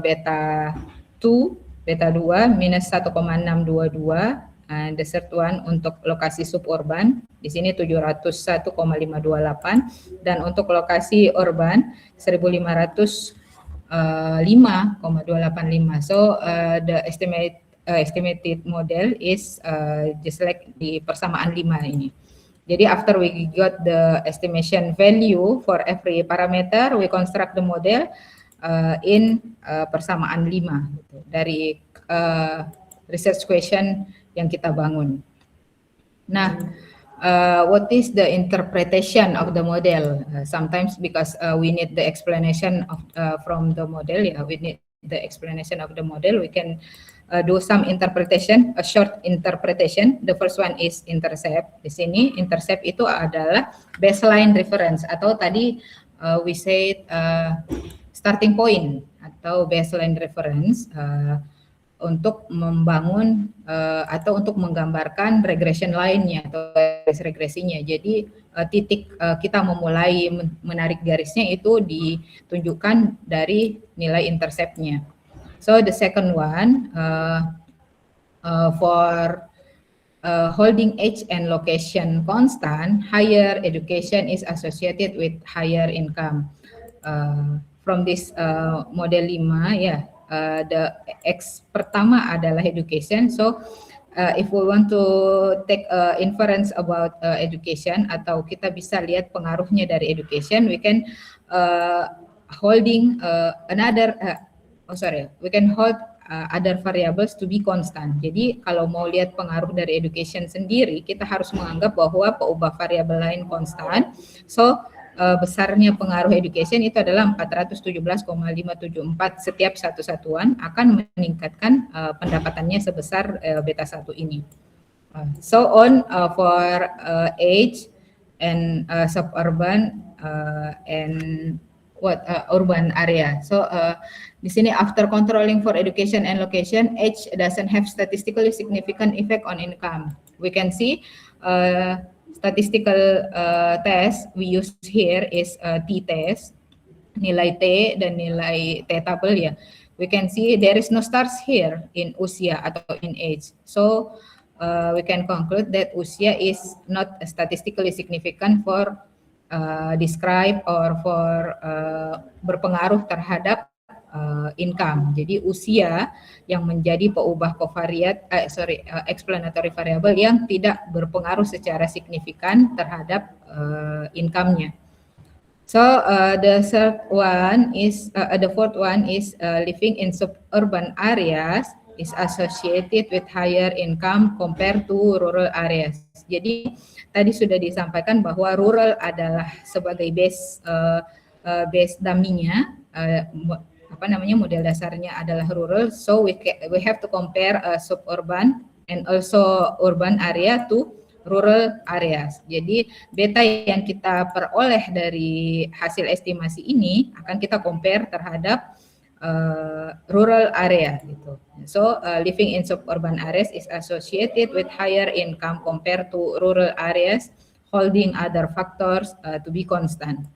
beta 2, beta 2 minus 1,622. The third one untuk lokasi suburban di sini 701,528, dan untuk lokasi urban 1.505,285. So the estimated model is just like di persamaan 5 ini. Jadi after we got the estimation value for every parameter, we construct the model in persamaan 5 gitu, dari research question yang kita bangun. Nah, what is the interpretation of the model? Sometimes because we need the explanation of from the model, we need the explanation of the model, we can do some interpretation, a short interpretation. The first one is intercept. Di sini intercept itu adalah baseline reference, atau tadi we said starting point atau baseline reference untuk membangun atau untuk menggambarkan regression line-nya atau regresinya. Jadi titik kita memulai menarik garisnya itu ditunjukkan dari nilai intercept-nya. So the second one for holding age and location constant, higher education is associated with higher income. From this model 5 ya. The X pertama adalah education. So if we want to take inference about education, atau kita bisa lihat pengaruhnya dari education, we can holding we can hold other variables to be constant. Jadi kalau mau lihat pengaruh dari education sendiri, kita harus menganggap bahwa peubah variabel lain konstan. So besarnya pengaruh education itu adalah 417,574 setiap satu satuan akan meningkatkan pendapatannya sebesar beta 1 ini. So on for age and suburban and urban area. So di sini after controlling for education and location, age doesn't have statistically significant effect on income. We can see statistical test we use here is t-test, nilai T dan nilai T-table ya. We can see there is no stars here in usia atau in age. So we can conclude that usia is not statistically significant for describe or for berpengaruh terhadap income. Jadi usia yang menjadi peubah covariat, explanatory variable yang tidak berpengaruh secara signifikan terhadap income-nya. So the fourth one is living in suburban areas is associated with higher income compared to rural areas. Jadi tadi sudah disampaikan bahwa rural adalah sebagai base dummy-nya, model dasarnya adalah rural. So we have to compare suburban and also urban area to rural areas. Jadi beta yang kita peroleh dari hasil estimasi ini akan kita compare terhadap rural area gitu. So living in suburban areas is associated with higher income compared to rural areas, holding other factors to be constant.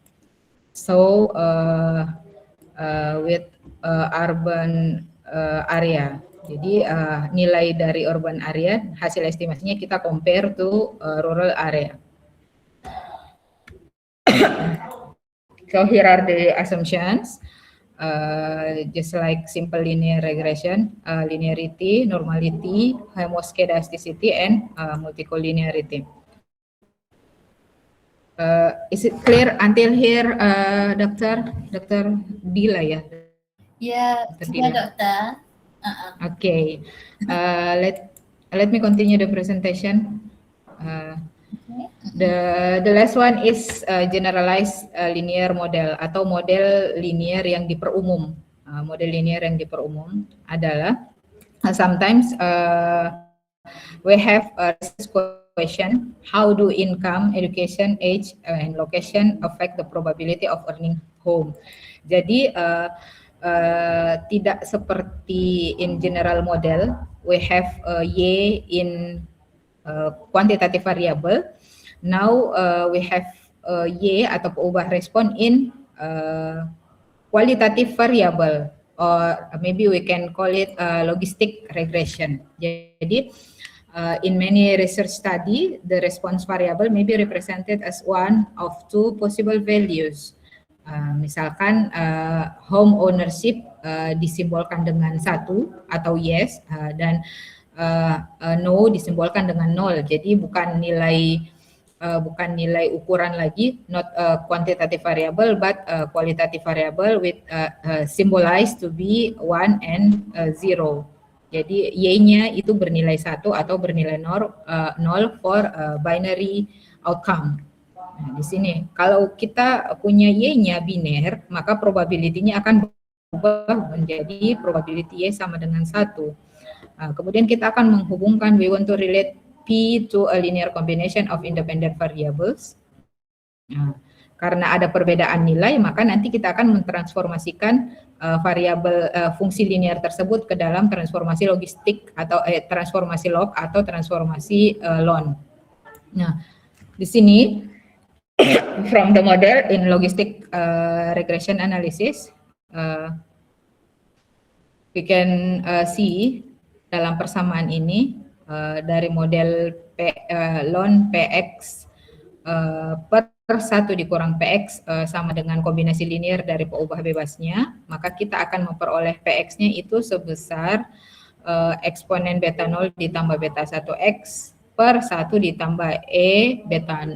So with urban area, jadi nilai dari urban area hasil estimasinya kita compare to rural area. So here are the assumptions. Just like simple linear regression, linearity, normality, homoscedasticity, and multicollinearity. Is it clear until here, Dr. Dila ya? Ya, Dr. sudah Dila. dokter. Okay, let me continue the presentation. The last one is generalized linear model atau model linear yang diperumum. Model linear yang diperumum adalah sometimes we have a question: how do income, education, age, and location affect the probability of earning home? Jadi tidak seperti in general model, we have Y in quantitative variable. Now we have Y atau peubah respon in qualitative variable, or maybe we can call it logistic regression. Jadi in many research study, the response variable may be represented as one of two possible values. Misalkan home ownership disimbolkan dengan 1 atau yes, dan no disimbolkan dengan 0. Jadi bukan nilai ukuran lagi, not quantitative variable but qualitative variable with symbolized to be 1 and 0. Jadi Y-nya itu bernilai 1 atau bernilai 0 for binary outcome. Nah, di sini kalau kita punya Y-nya biner, maka probability-nya akan berubah menjadi probability Y sama dengan 1. Kemudian kita akan menghubungkan, we want to relate P to a linear combination of independent variables. Karena ada perbedaan nilai, maka nanti kita akan mentransformasikan variabel fungsi linear tersebut ke dalam transformasi logistik atau transformasi log atau transformasi lon. Nah, di sini from the model in logistic regression analysis, we can see dalam persamaan ini dari model lon PX per 1 dikurang PX sama dengan kombinasi linear dari peubah bebasnya, maka kita akan memperoleh PX-nya itu sebesar eksponen beta 0 ditambah beta 1X per 1 ditambah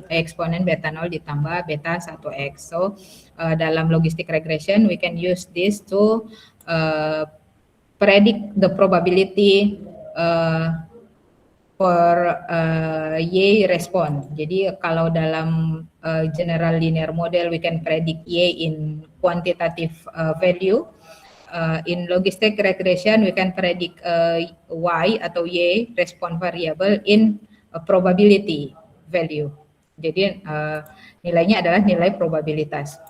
eksponen beta 0 ditambah beta 1X. So, dalam logistic regression, we can use this to predict the probability for Y respond. Jadi kalau dalam general linear model, we can predict Y in quantitative value. In logistic regression, we can predict Y atau Y respond variable in probability value. Jadi nilainya adalah nilai probabilitas.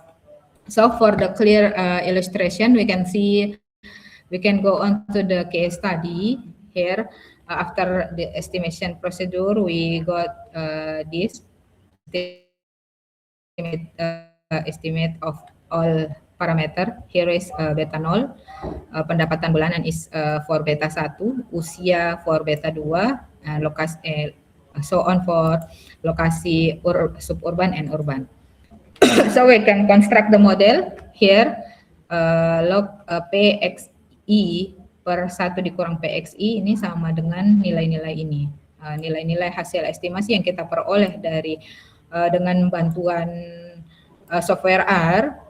So for the clear illustration, we can see, we can go on to the case study here. After the estimation procedure, we got this estimate of all parameter. Here is beta 0, pendapatan bulanan is for beta 1, usia for beta 2, lokasi, so on for lokasi suburban and urban. So we can construct the model here, log PXI per 1 dikurang PXI ini sama dengan nilai-nilai ini. Nilai-nilai hasil estimasi yang kita peroleh dari dengan bantuan software R,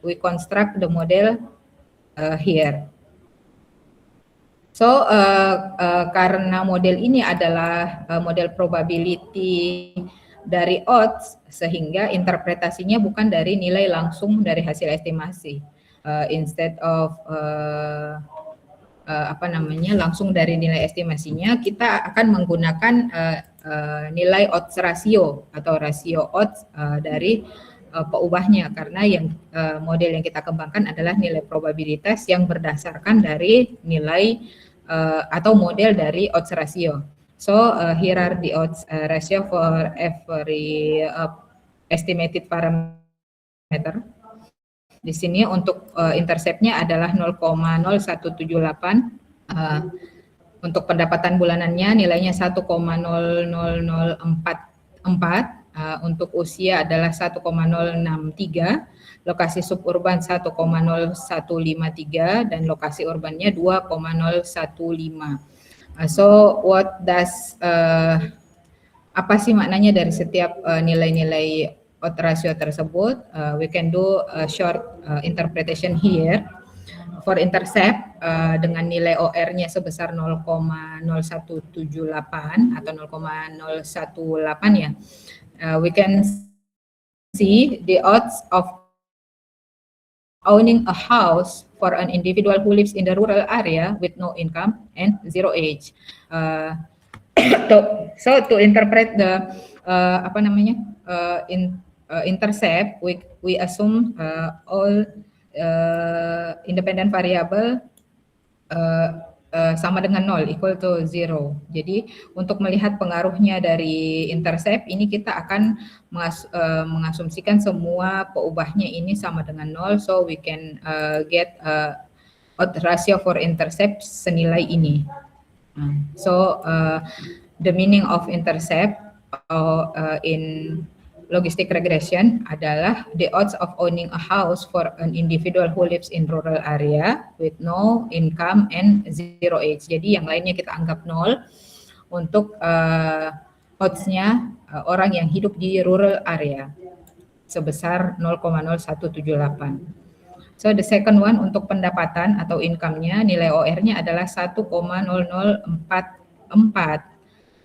we construct the model here. So karena model ini adalah model probability dari odds, sehingga interpretasinya bukan dari nilai langsung dari hasil estimasi. Instead of langsung dari nilai estimasinya, kita akan menggunakan nilai odds ratio atau rasio odds dari peubahnya, karena yang model yang kita kembangkan adalah nilai probabilitas yang berdasarkan dari nilai atau model dari odds ratio. So here are the odds ratio for every estimated parameter. Di sini untuk interceptnya adalah 0,0178. Untuk pendapatan bulanannya nilainya 1,00044. Untuk usia adalah 1,063. Lokasi suburban 1,0153 dan lokasi urbannya 2,015. So what does apa sih maknanya dari setiap nilai-nilai odds ratio tersebut. We can do a short interpretation here. For intercept dengan nilai OR-nya sebesar 0,0178 atau 0,018 ya, we can see the odds of owning a house for an individual who lives in the rural area with no income and zero age. So to interpret the intercept, we assume all independent variable sama dengan 0, equal to 0. Jadi untuk melihat pengaruhnya dari intercept ini kita akan mengasumsikan semua peubahnya ini sama dengan 0, so we can get odds ratio for intercept senilai ini. So the meaning of intercept in logistic regression adalah the odds of owning a house for an individual who lives in rural area with no income and zero age. Jadi yang lainnya kita anggap 0 untuk odds-nya orang yang hidup di rural area sebesar 0,0178. So the second one untuk pendapatan atau income-nya, nilai OR-nya adalah 1,0044.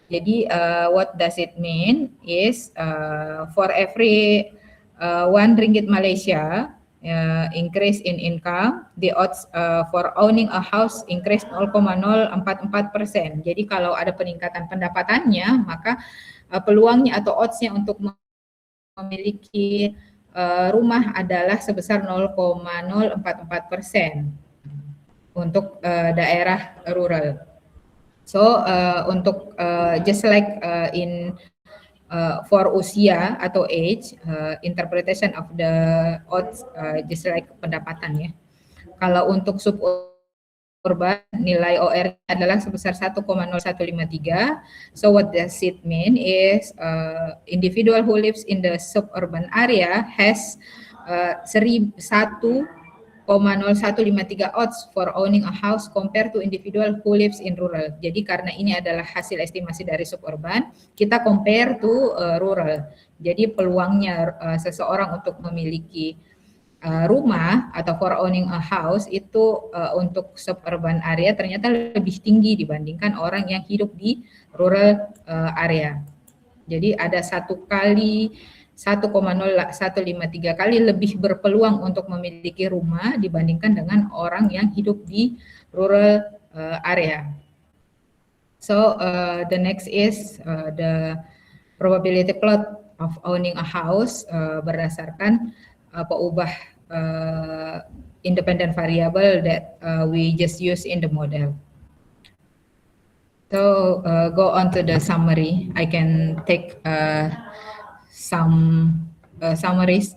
Jadi what does it mean is for every 1 ringgit Malaysia increase in income, the odds for owning a house increase 0,044%. Jadi kalau ada peningkatan pendapatannya, maka peluangnya atau odds-nya untuk memiliki rumah adalah sebesar 0,044% untuk daerah rural. So untuk just like in for usia atau age, interpretation of the odds just like pendapatan ya. Kalau untuk suburban nilai OR adalah sebesar 1,0153. So what does it mean is individual who lives in the suburban area has 1,0153 odds for owning a house compared to individual who lives in rural. Jadi karena ini adalah hasil estimasi dari suburban, kita compare to rural. Jadi peluangnya seseorang untuk memiliki rumah atau for owning a house itu untuk suburban area ternyata lebih tinggi dibandingkan orang yang hidup di rural area. Jadi ada 1,0153 kali lebih berpeluang untuk memiliki rumah dibandingkan dengan orang yang hidup di rural area. So the next is the probability plot of owning a house berdasarkan peubah independent variable that we just use in the model. So go on to the summary. I can take some summaries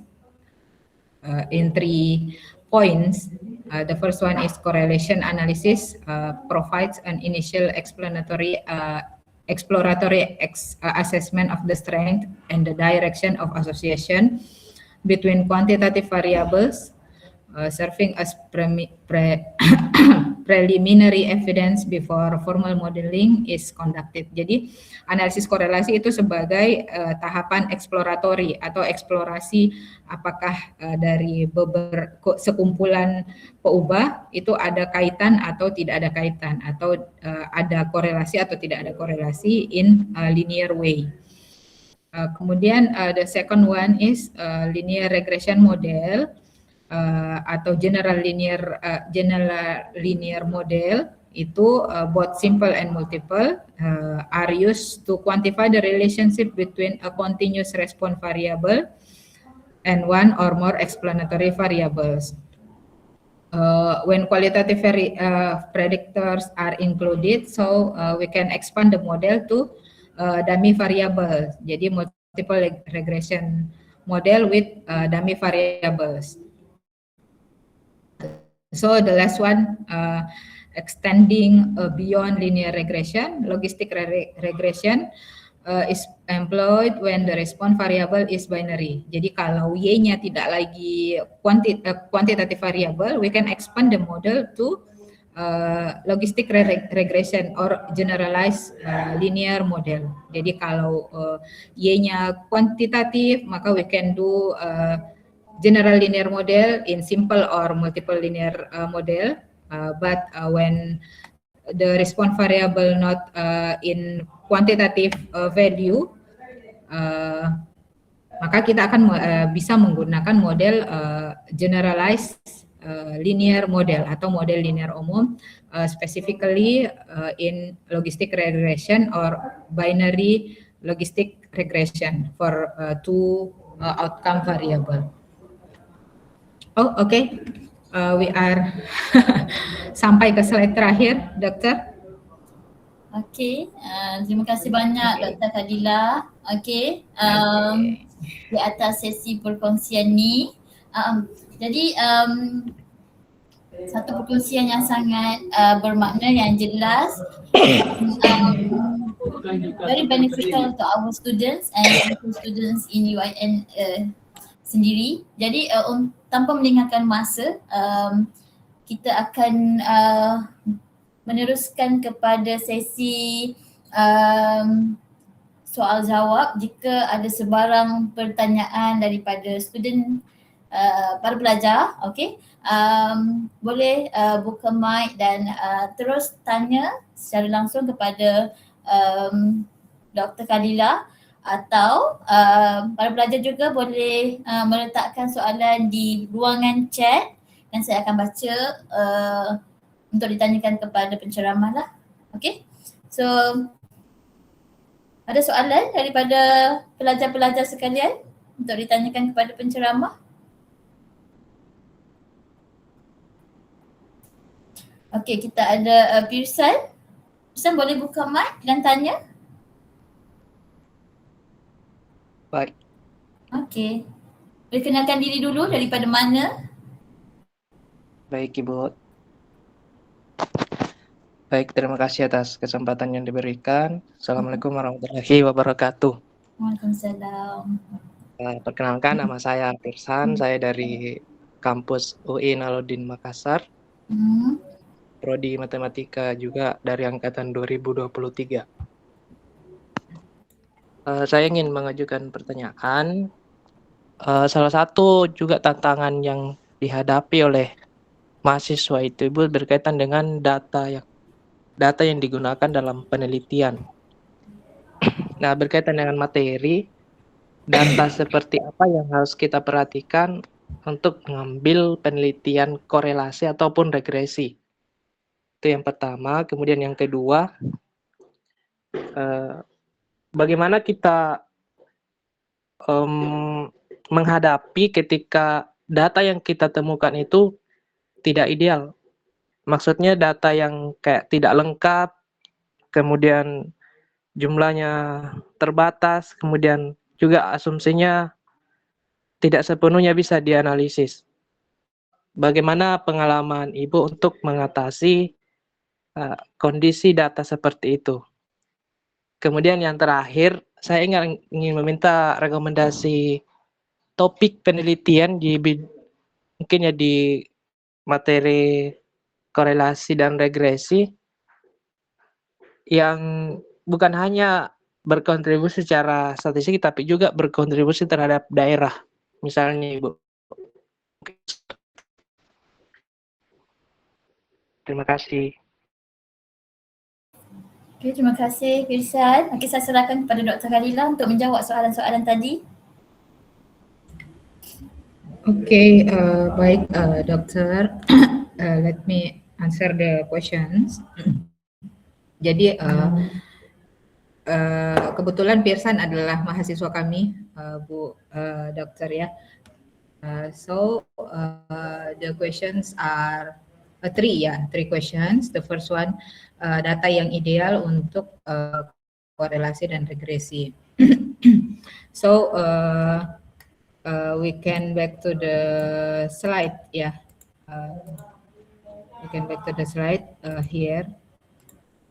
in 3 points. The first one is correlation analysis provides an initial exploratory assessment of the strength and the direction of association between quantitative variables, serving as preliminary evidence before formal modeling is conducted. Jadi analisis korelasi itu sebagai tahapan eksploratory atau eksplorasi apakah dari sekumpulan peubah itu ada kaitan atau tidak ada kaitan, atau ada korelasi atau tidak ada korelasi in a linear way. Kemudian the second one is linear regression model atau general linear model. Itu both simple and multiple are used to quantify the relationship between a continuous response variable and one or more explanatory variables. When qualitative predictors are included, so we can expand the model to dummy variables. Jadi multiple regression model with dummy variables. So the last one, extending beyond linear regression, logistic regression is employed when the response variable is binary. Jadi kalau Y-nya tidak lagi quantitative variable, we can expand the model to logistic regression or generalized linear model. Jadi kalau Y-nya kuantitatif, maka we can do general linear model in simple or multiple linear model. But when the response variable not in quantitative value, maka kita akan bisa menggunakan model generalized linear model atau model linear umum, specifically in logistic regression or binary logistic regression for two outcome variable. Oh, okay. We are sampai ke slide terakhir, Dokter. Okey, terima kasih banyak Dr. Fadila. Okey, di atas sesi perkongsian ni. Jadi satu perkongsian yang sangat bermakna, yang jelas, very beneficial untuk our students and students in UIN sendiri. Jadi tanpa melengahkan masa, kita akan meneruskan kepada sesi soal jawab. Jika ada sebarang pertanyaan daripada student, para pelajar, okey, boleh buka mic dan terus tanya secara langsung kepada Dr. Fadila, atau para pelajar juga boleh meletakkan soalan di ruangan chat dan saya akan baca untuk ditanyakan kepada penceramah lah. Okey, so ada soalan daripada pelajar-pelajar sekalian untuk ditanyakan kepada penceramah? Okey, kita ada Pirsan. Pirsan boleh buka mic dan tanya? Baik. Okey. Perkenalkan diri dulu, daripada mana? Baik Ibu. Baik, terima kasih atas kesempatan yang diberikan. Assalamualaikum warahmatullahi wabarakatuh. Waalaikumsalam. Perkenalkan, nama saya Pirsan, saya dari kampus UI Nalodin Makassar. Prodi Matematika juga dari angkatan 2023. Saya ingin mengajukan pertanyaan. Salah satu juga tantangan yang dihadapi oleh mahasiswa itu Ibu berkaitan dengan data yang digunakan dalam penelitian. Nah, berkaitan dengan materi, data seperti apa yang harus kita perhatikan untuk mengambil penelitian korelasi ataupun regresi. Itu yang pertama. Kemudian yang kedua, bagaimana kita menghadapi ketika data yang kita temukan itu tidak ideal. Maksudnya data yang kayak tidak lengkap, kemudian jumlahnya terbatas, kemudian juga asumsinya tidak sepenuhnya bisa dianalisis. Bagaimana pengalaman Ibu untuk mengatasi kondisi data seperti itu? Kemudian yang terakhir, saya ingin meminta rekomendasi topik penelitian mungkin ya di materi korelasi dan regresi yang bukan hanya berkontribusi secara statistik tapi juga berkontribusi terhadap daerah. Misalnya Ibu. Terima kasih. Okey, terima kasih Pirsan. Okey, saya serahkan kepada Dr. Fadila untuk menjawab soalan-soalan tadi. Okay, baik dokter. Let me answer the questions. Jadi kebetulan Pirsan adalah mahasiswa kami, Bu Dokter ya. So the questions are three questions. The first one, data yang ideal untuk korelasi dan regresi. So we can back to the slide ya. We can back to the slide here.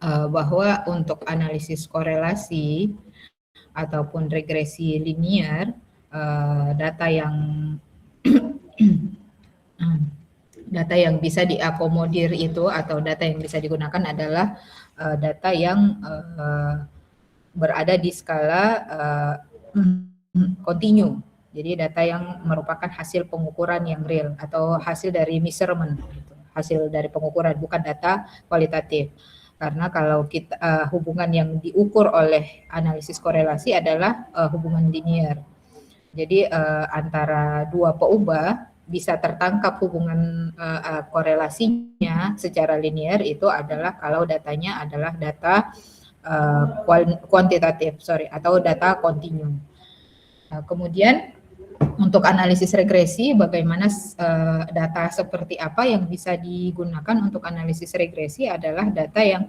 Bahwa untuk analisis korelasi ataupun regresi linear, data yang data yang bisa diakomodir itu atau data yang bisa digunakan adalah data yang berada di skala kontinu. Jadi data yang merupakan hasil pengukuran yang real atau hasil dari measurement, gitu. Hasil dari pengukuran, bukan data kualitatif. Karena kalau kita hubungan yang diukur oleh analisis korelasi adalah hubungan linear. Jadi antara dua peubah bisa tertangkap hubungan korelasinya secara linear itu adalah kalau datanya adalah data kuantitatif, atau data kontinu. Kemudian untuk analisis regresi, bagaimana data seperti apa yang bisa digunakan untuk analisis regresi adalah data yang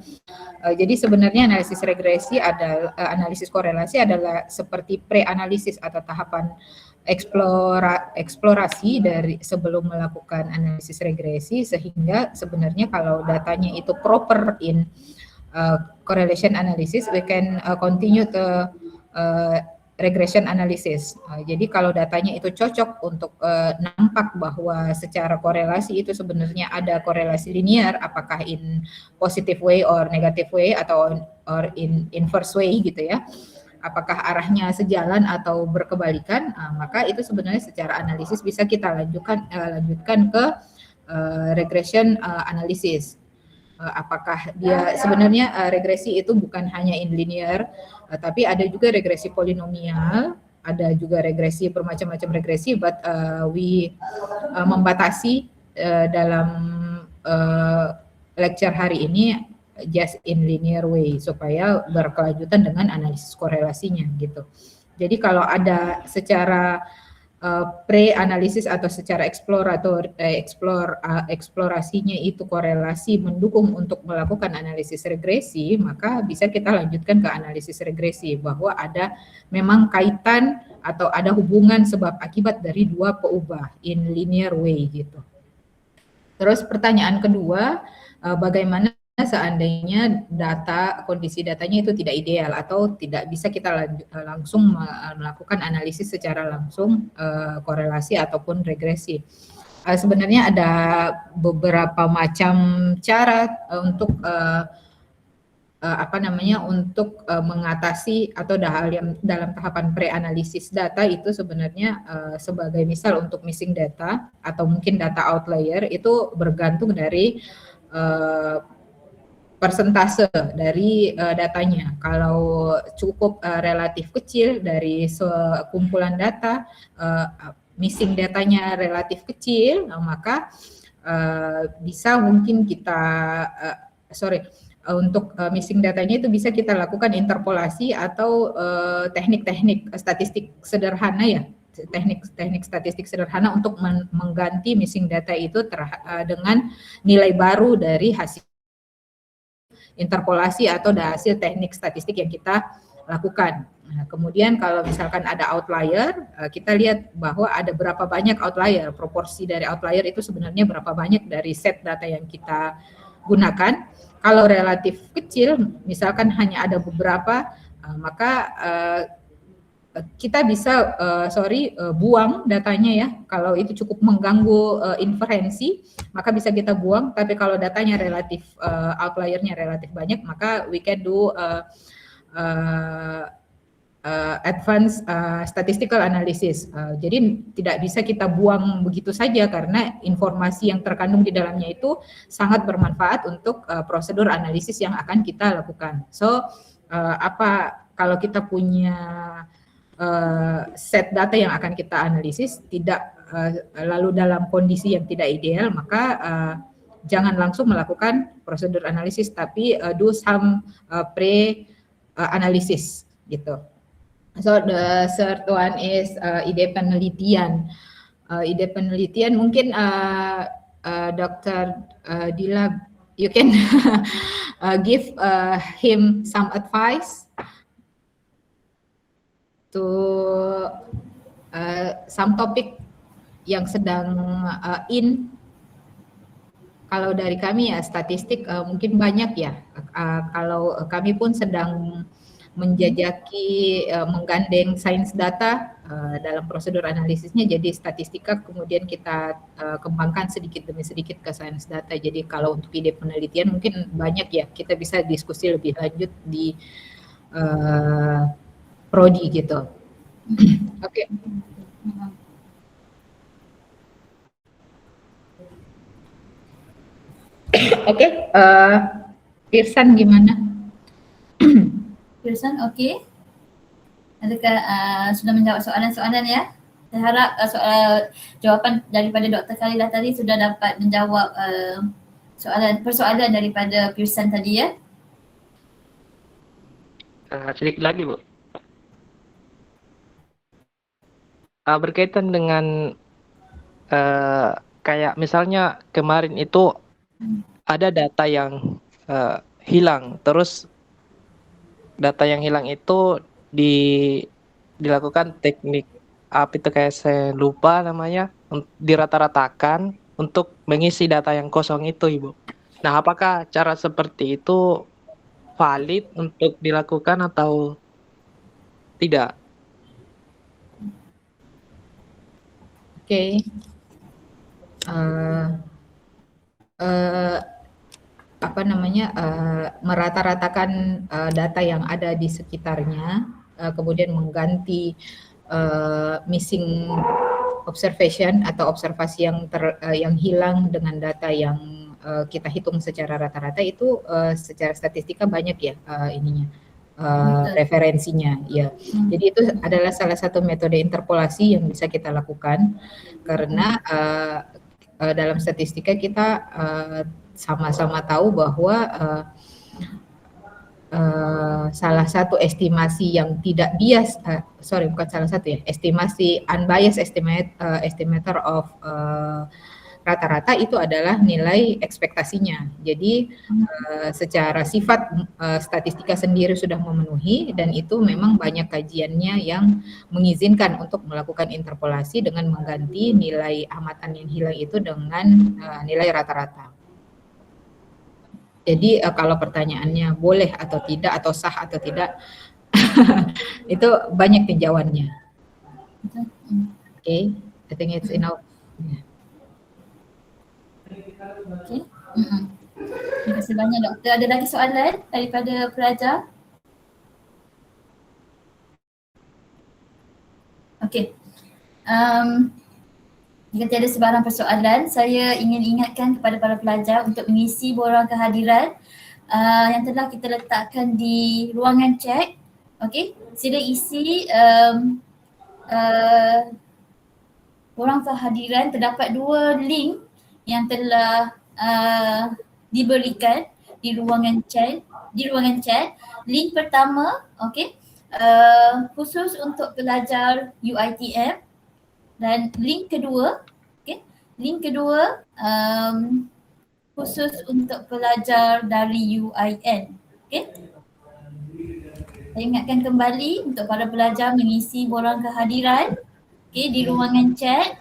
jadi sebenarnya analisis regresi adalah analisis korelasi adalah seperti pre-analisis atau tahapan eksplorasi dari sebelum melakukan analisis regresi, sehingga sebenarnya kalau datanya itu proper in correlation analysis, we can continue to regression analysis. Jadi kalau datanya itu cocok untuk nampak bahwa secara korelasi itu sebenarnya ada korelasi linear, apakah in positive way or negative way atau or in inverse way gitu ya. Apakah arahnya sejalan atau berkebalikan, maka itu sebenarnya secara analisis bisa kita lanjutkan ke regression analysis. Apakah dia sebenarnya regresi itu bukan hanya in linear, tapi ada juga regresi polinomial, ada juga regresi bermacam-macam regresi, but we membatasi dalam lecture hari ini just in linear way supaya berkelanjutan dengan analisis korelasinya gitu. Jadi kalau ada secara pre-analisis atau secara eksplorasinya itu korelasi mendukung untuk melakukan analisis regresi, maka bisa kita lanjutkan ke analisis regresi bahwa ada memang kaitan atau ada hubungan sebab akibat dari dua peubah in linear way gitu. Terus pertanyaan kedua, bagaimana seandainya kondisi datanya itu tidak ideal atau tidak bisa kita langsung melakukan analisis secara langsung korelasi ataupun regresi. Sebenarnya ada beberapa macam cara untuk untuk mengatasi atau hal yang dalam tahapan pre-analisis data itu sebenarnya sebagai misal untuk missing data atau mungkin data outlier itu bergantung dari persentase dari datanya. Kalau cukup relatif kecil dari sekumpulan data, missing datanya relatif kecil, maka bisa mungkin kita untuk missing datanya itu bisa kita lakukan interpolasi atau teknik-teknik statistik sederhana ya, teknik statistik sederhana untuk mengganti missing data itu dengan nilai baru dari hasil interpolasi atau hasil teknik statistik yang kita lakukan. Nah, kemudian kalau misalkan ada outlier, kita lihat bahwa ada berapa banyak outlier, proporsi dari outlier itu sebenarnya berapa banyak dari set data yang kita gunakan. Kalau relatif kecil, misalkan hanya ada beberapa, maka kita bisa buang datanya ya. Kalau itu cukup mengganggu inferensi, maka bisa kita buang. Tapi kalau datanya relatif outliernya relatif banyak, maka we can do advanced statistical analysis. Jadi tidak bisa kita buang begitu saja karena informasi yang terkandung di dalamnya itu sangat bermanfaat untuk prosedur analisis yang akan kita lakukan. So kalau kita punya set data yang akan kita analisis tidak lalu dalam kondisi yang tidak ideal, maka jangan langsung melakukan prosedur analisis, tapi do some pre-analysis gitu. So the third one is ide penelitian. Ide penelitian mungkin Dr. Dila, you can give him some advice to some topic yang sedang in. Kalau dari kami ya statistik mungkin banyak ya. Kalau kami pun sedang menjajaki menggandeng sains data dalam prosedur analisisnya, jadi statistika kemudian kita kembangkan sedikit demi sedikit ke sains data. Jadi kalau untuk ide penelitian mungkin banyak ya, kita bisa diskusi lebih lanjut di prodi gitu. Oke. Oke, Irsan gimana? Pearson, okey. Adakah sudah menjawab soalan-soalan ya? Saya harap jawapan daripada Dr. Khalilah tadi sudah dapat menjawab persoalan daripada Pearson tadi ya. Sedikit lagi Bu. Berkaitan dengan kayak misalnya kemarin itu ada data yang hilang, terus data yang hilang itu dilakukan teknik apa itu, kayak saya lupa namanya, dirata-ratakan untuk mengisi data yang kosong itu Ibu. Nah, apakah cara seperti itu valid untuk dilakukan atau tidak? Oke. Apa namanya, merata-ratakan data yang ada di sekitarnya, kemudian mengganti missing observation atau observasi yang hilang dengan data yang kita hitung secara rata-rata itu secara statistika banyak ya ininya. Referensinya ya. Jadi itu adalah salah satu metode interpolasi yang bisa kita lakukan karena dalam statistika kita sama-sama tahu bahwa salah satu estimasi yang tidak bias, bukan salah satu ya, estimasi unbiased estimator of rata-rata itu adalah nilai ekspektasinya. Jadi secara sifat statistika sendiri sudah memenuhi dan itu memang banyak kajiannya yang mengizinkan untuk melakukan interpolasi dengan mengganti nilai amatan yang hilang itu dengan nilai rata-rata. Jadi kalau pertanyaannya boleh atau tidak atau sah atau tidak itu banyak tinjauannya. Okay, I think it's enough. Okay. Terima kasih banyak Doktor. Ada lagi soalan daripada pelajar? Okey. Jika tiada sebarang persoalan, saya ingin ingatkan kepada para pelajar untuk mengisi borang kehadiran yang telah kita letakkan di ruangan chat. Okey, sila isi borang kehadiran. Terdapat 2 link yang telah diberikan di ruangan chat. Link pertama, okey, khusus untuk pelajar UiTM. Dan link kedua, khusus untuk pelajar dari UIN. Okay? Saya ingatkan kembali untuk para pelajar mengisi borang kehadiran di ruangan chat.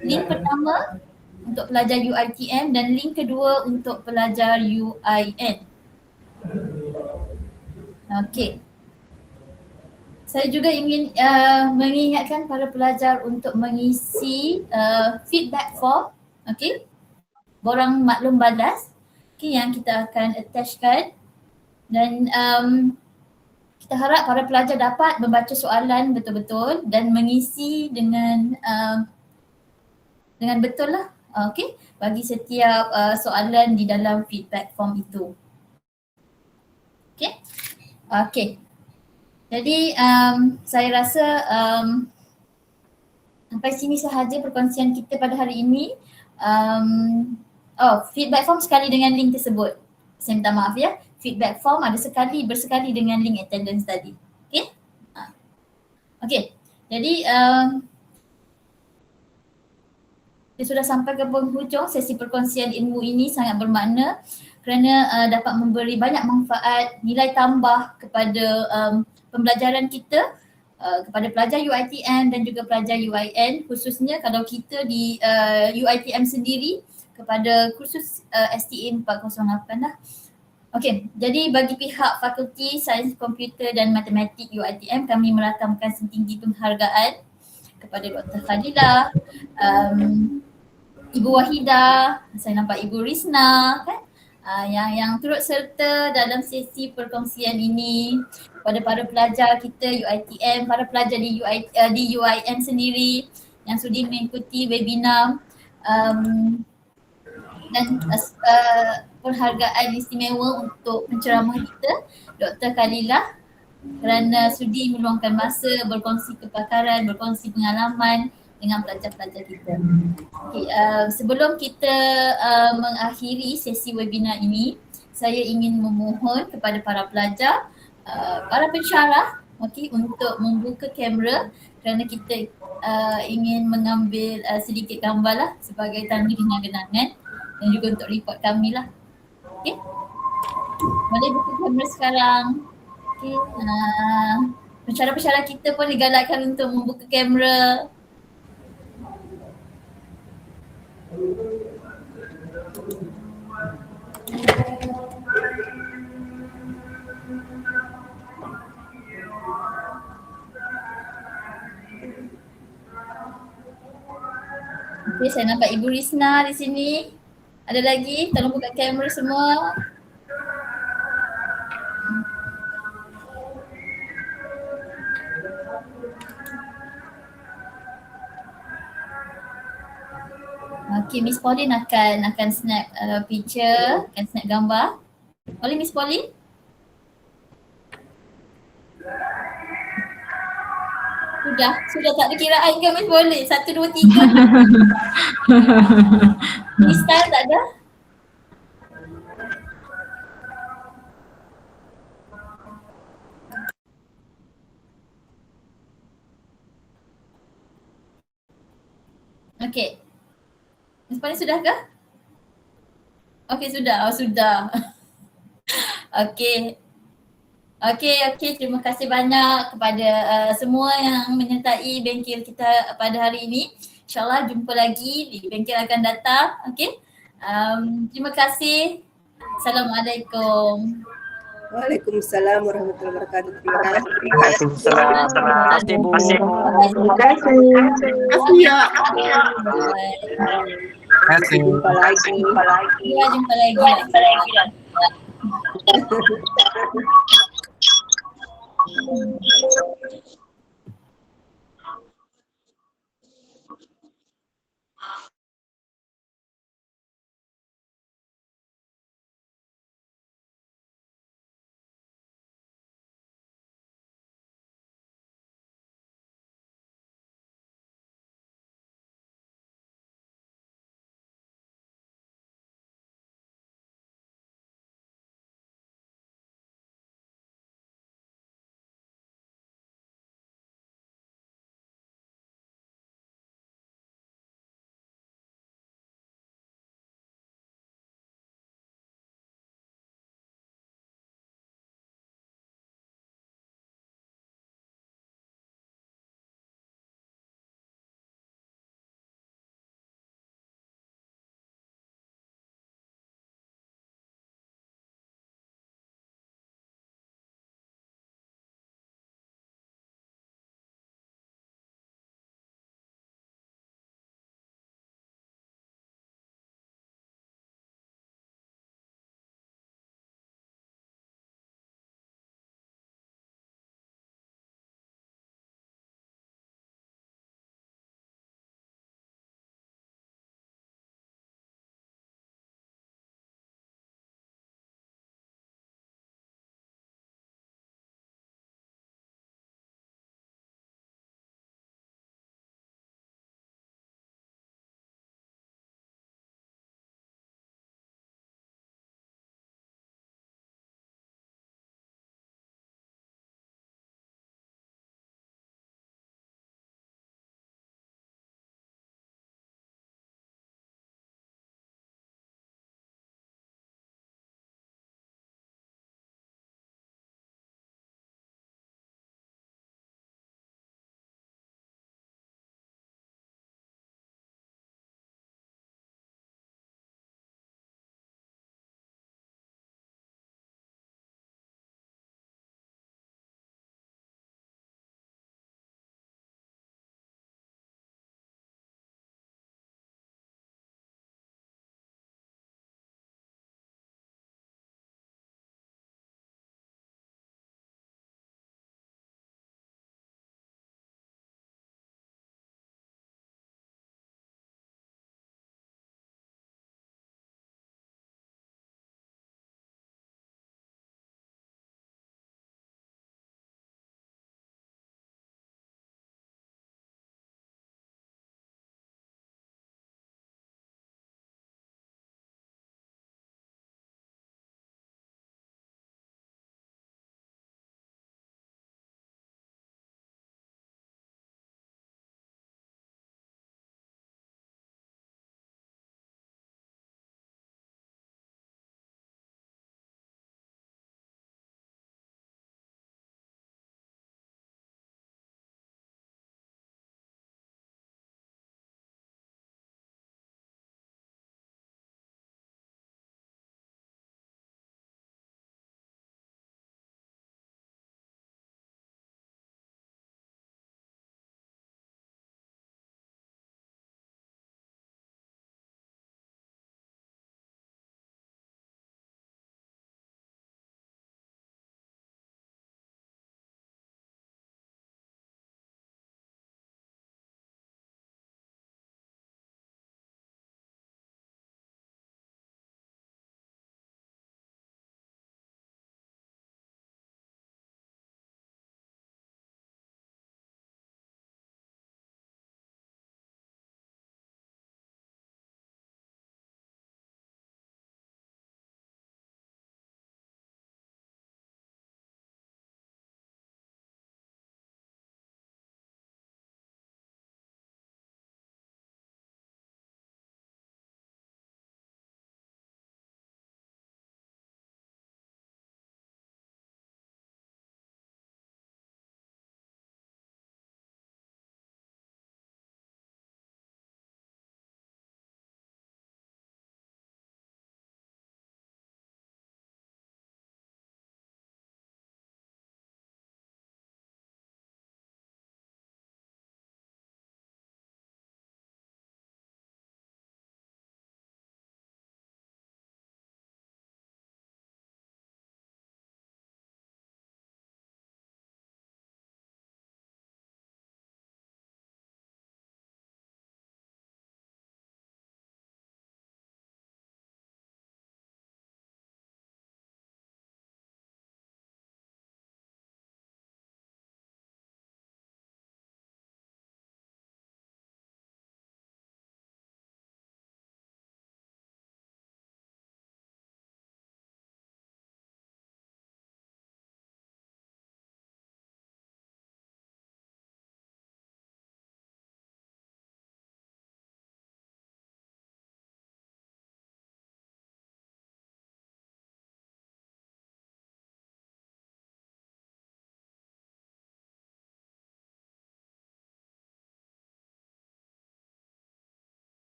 Link pertama untuk pelajar UiTM dan link kedua untuk pelajar UIN. Okey. Saya juga ingin mengingatkan para pelajar untuk mengisi feedback form, okey, borang maklum balas, okey, yang kita akan attachkan dan kita harap para pelajar dapat membaca soalan betul-betul dan mengisi dengan betul lah, okey, bagi setiap soalan di dalam feedback form itu. Okey, okey. Jadi saya rasa sampai sini sahaja perkongsian kita pada hari ini. Feedback form sekali dengan link tersebut. Saya minta maaf ya. Feedback form ada bersekali dengan link attendance tadi. Okay? Okay. Jadi kita sudah sampai ke penghujung sesi perkongsian ilmu ini. Sangat bermakna kerana dapat memberi banyak manfaat, nilai tambah kepada pembelajaran kita kepada pelajar UiTM dan juga pelajar UIN, khususnya kalau kita di UiTM sendiri kepada kursus STA 408 lah. Okey, jadi bagi pihak Fakulti Sains Komputer dan Matematik UiTM, kami merakamkan setinggi penghargaan kepada Dr. Fadila, Ibu Wahida, saya nampak Ibu Rizna kan, yang turut serta dalam sesi perkongsian ini, kepada para pelajar kita UiTM, para pelajar di UiM sendiri yang sudi mengikuti webinar, dan penghargaan istimewa untuk penceramah kita Dr. Khalila kerana sudi meluangkan masa berkongsi kepakaran, berkongsi pengalaman dengan pelajar-pelajar kita. Okay, sebelum kita mengakhiri sesi webinar ini, saya ingin memohon kepada para pelajar, para pensyarah, untuk membuka kamera kerana kita ingin mengambil sedikit gambar lah sebagai tanda kenang-kenangan dan juga untuk report kami lah. Okay, boleh buka kamera sekarang. Okay, pensyarah-pensyarah kita pun digalakkan untuk membuka kamera. Okay, saya nampak Ibu Rizna di sini. Ada lagi? Tolong buka kamera semua. Okay, Miss Pauline akan snap picture, akan snap gambar. Boleh Miss Pauline? Sudah tak ada kiraan ke Miss Pauline? 1, 2, 3. Miss Style tak ada? Okay. Miss Pauline sudah ke? Okay, sudah. Oh, sudah. Okay. Okay. Terima kasih banyak kepada semua yang menyertai bengkel kita pada hari ini. InsyaAllah jumpa lagi di bengkel akan datang. Okay. Terima kasih. Assalamualaikum. Waalaikumsalam warahmatullahi wabarakatuh. Terima kasih. Waalaikumsalam. Terima kasih Bu. Terima kasih. Jumpa lagi. Ya, jumpa lagi.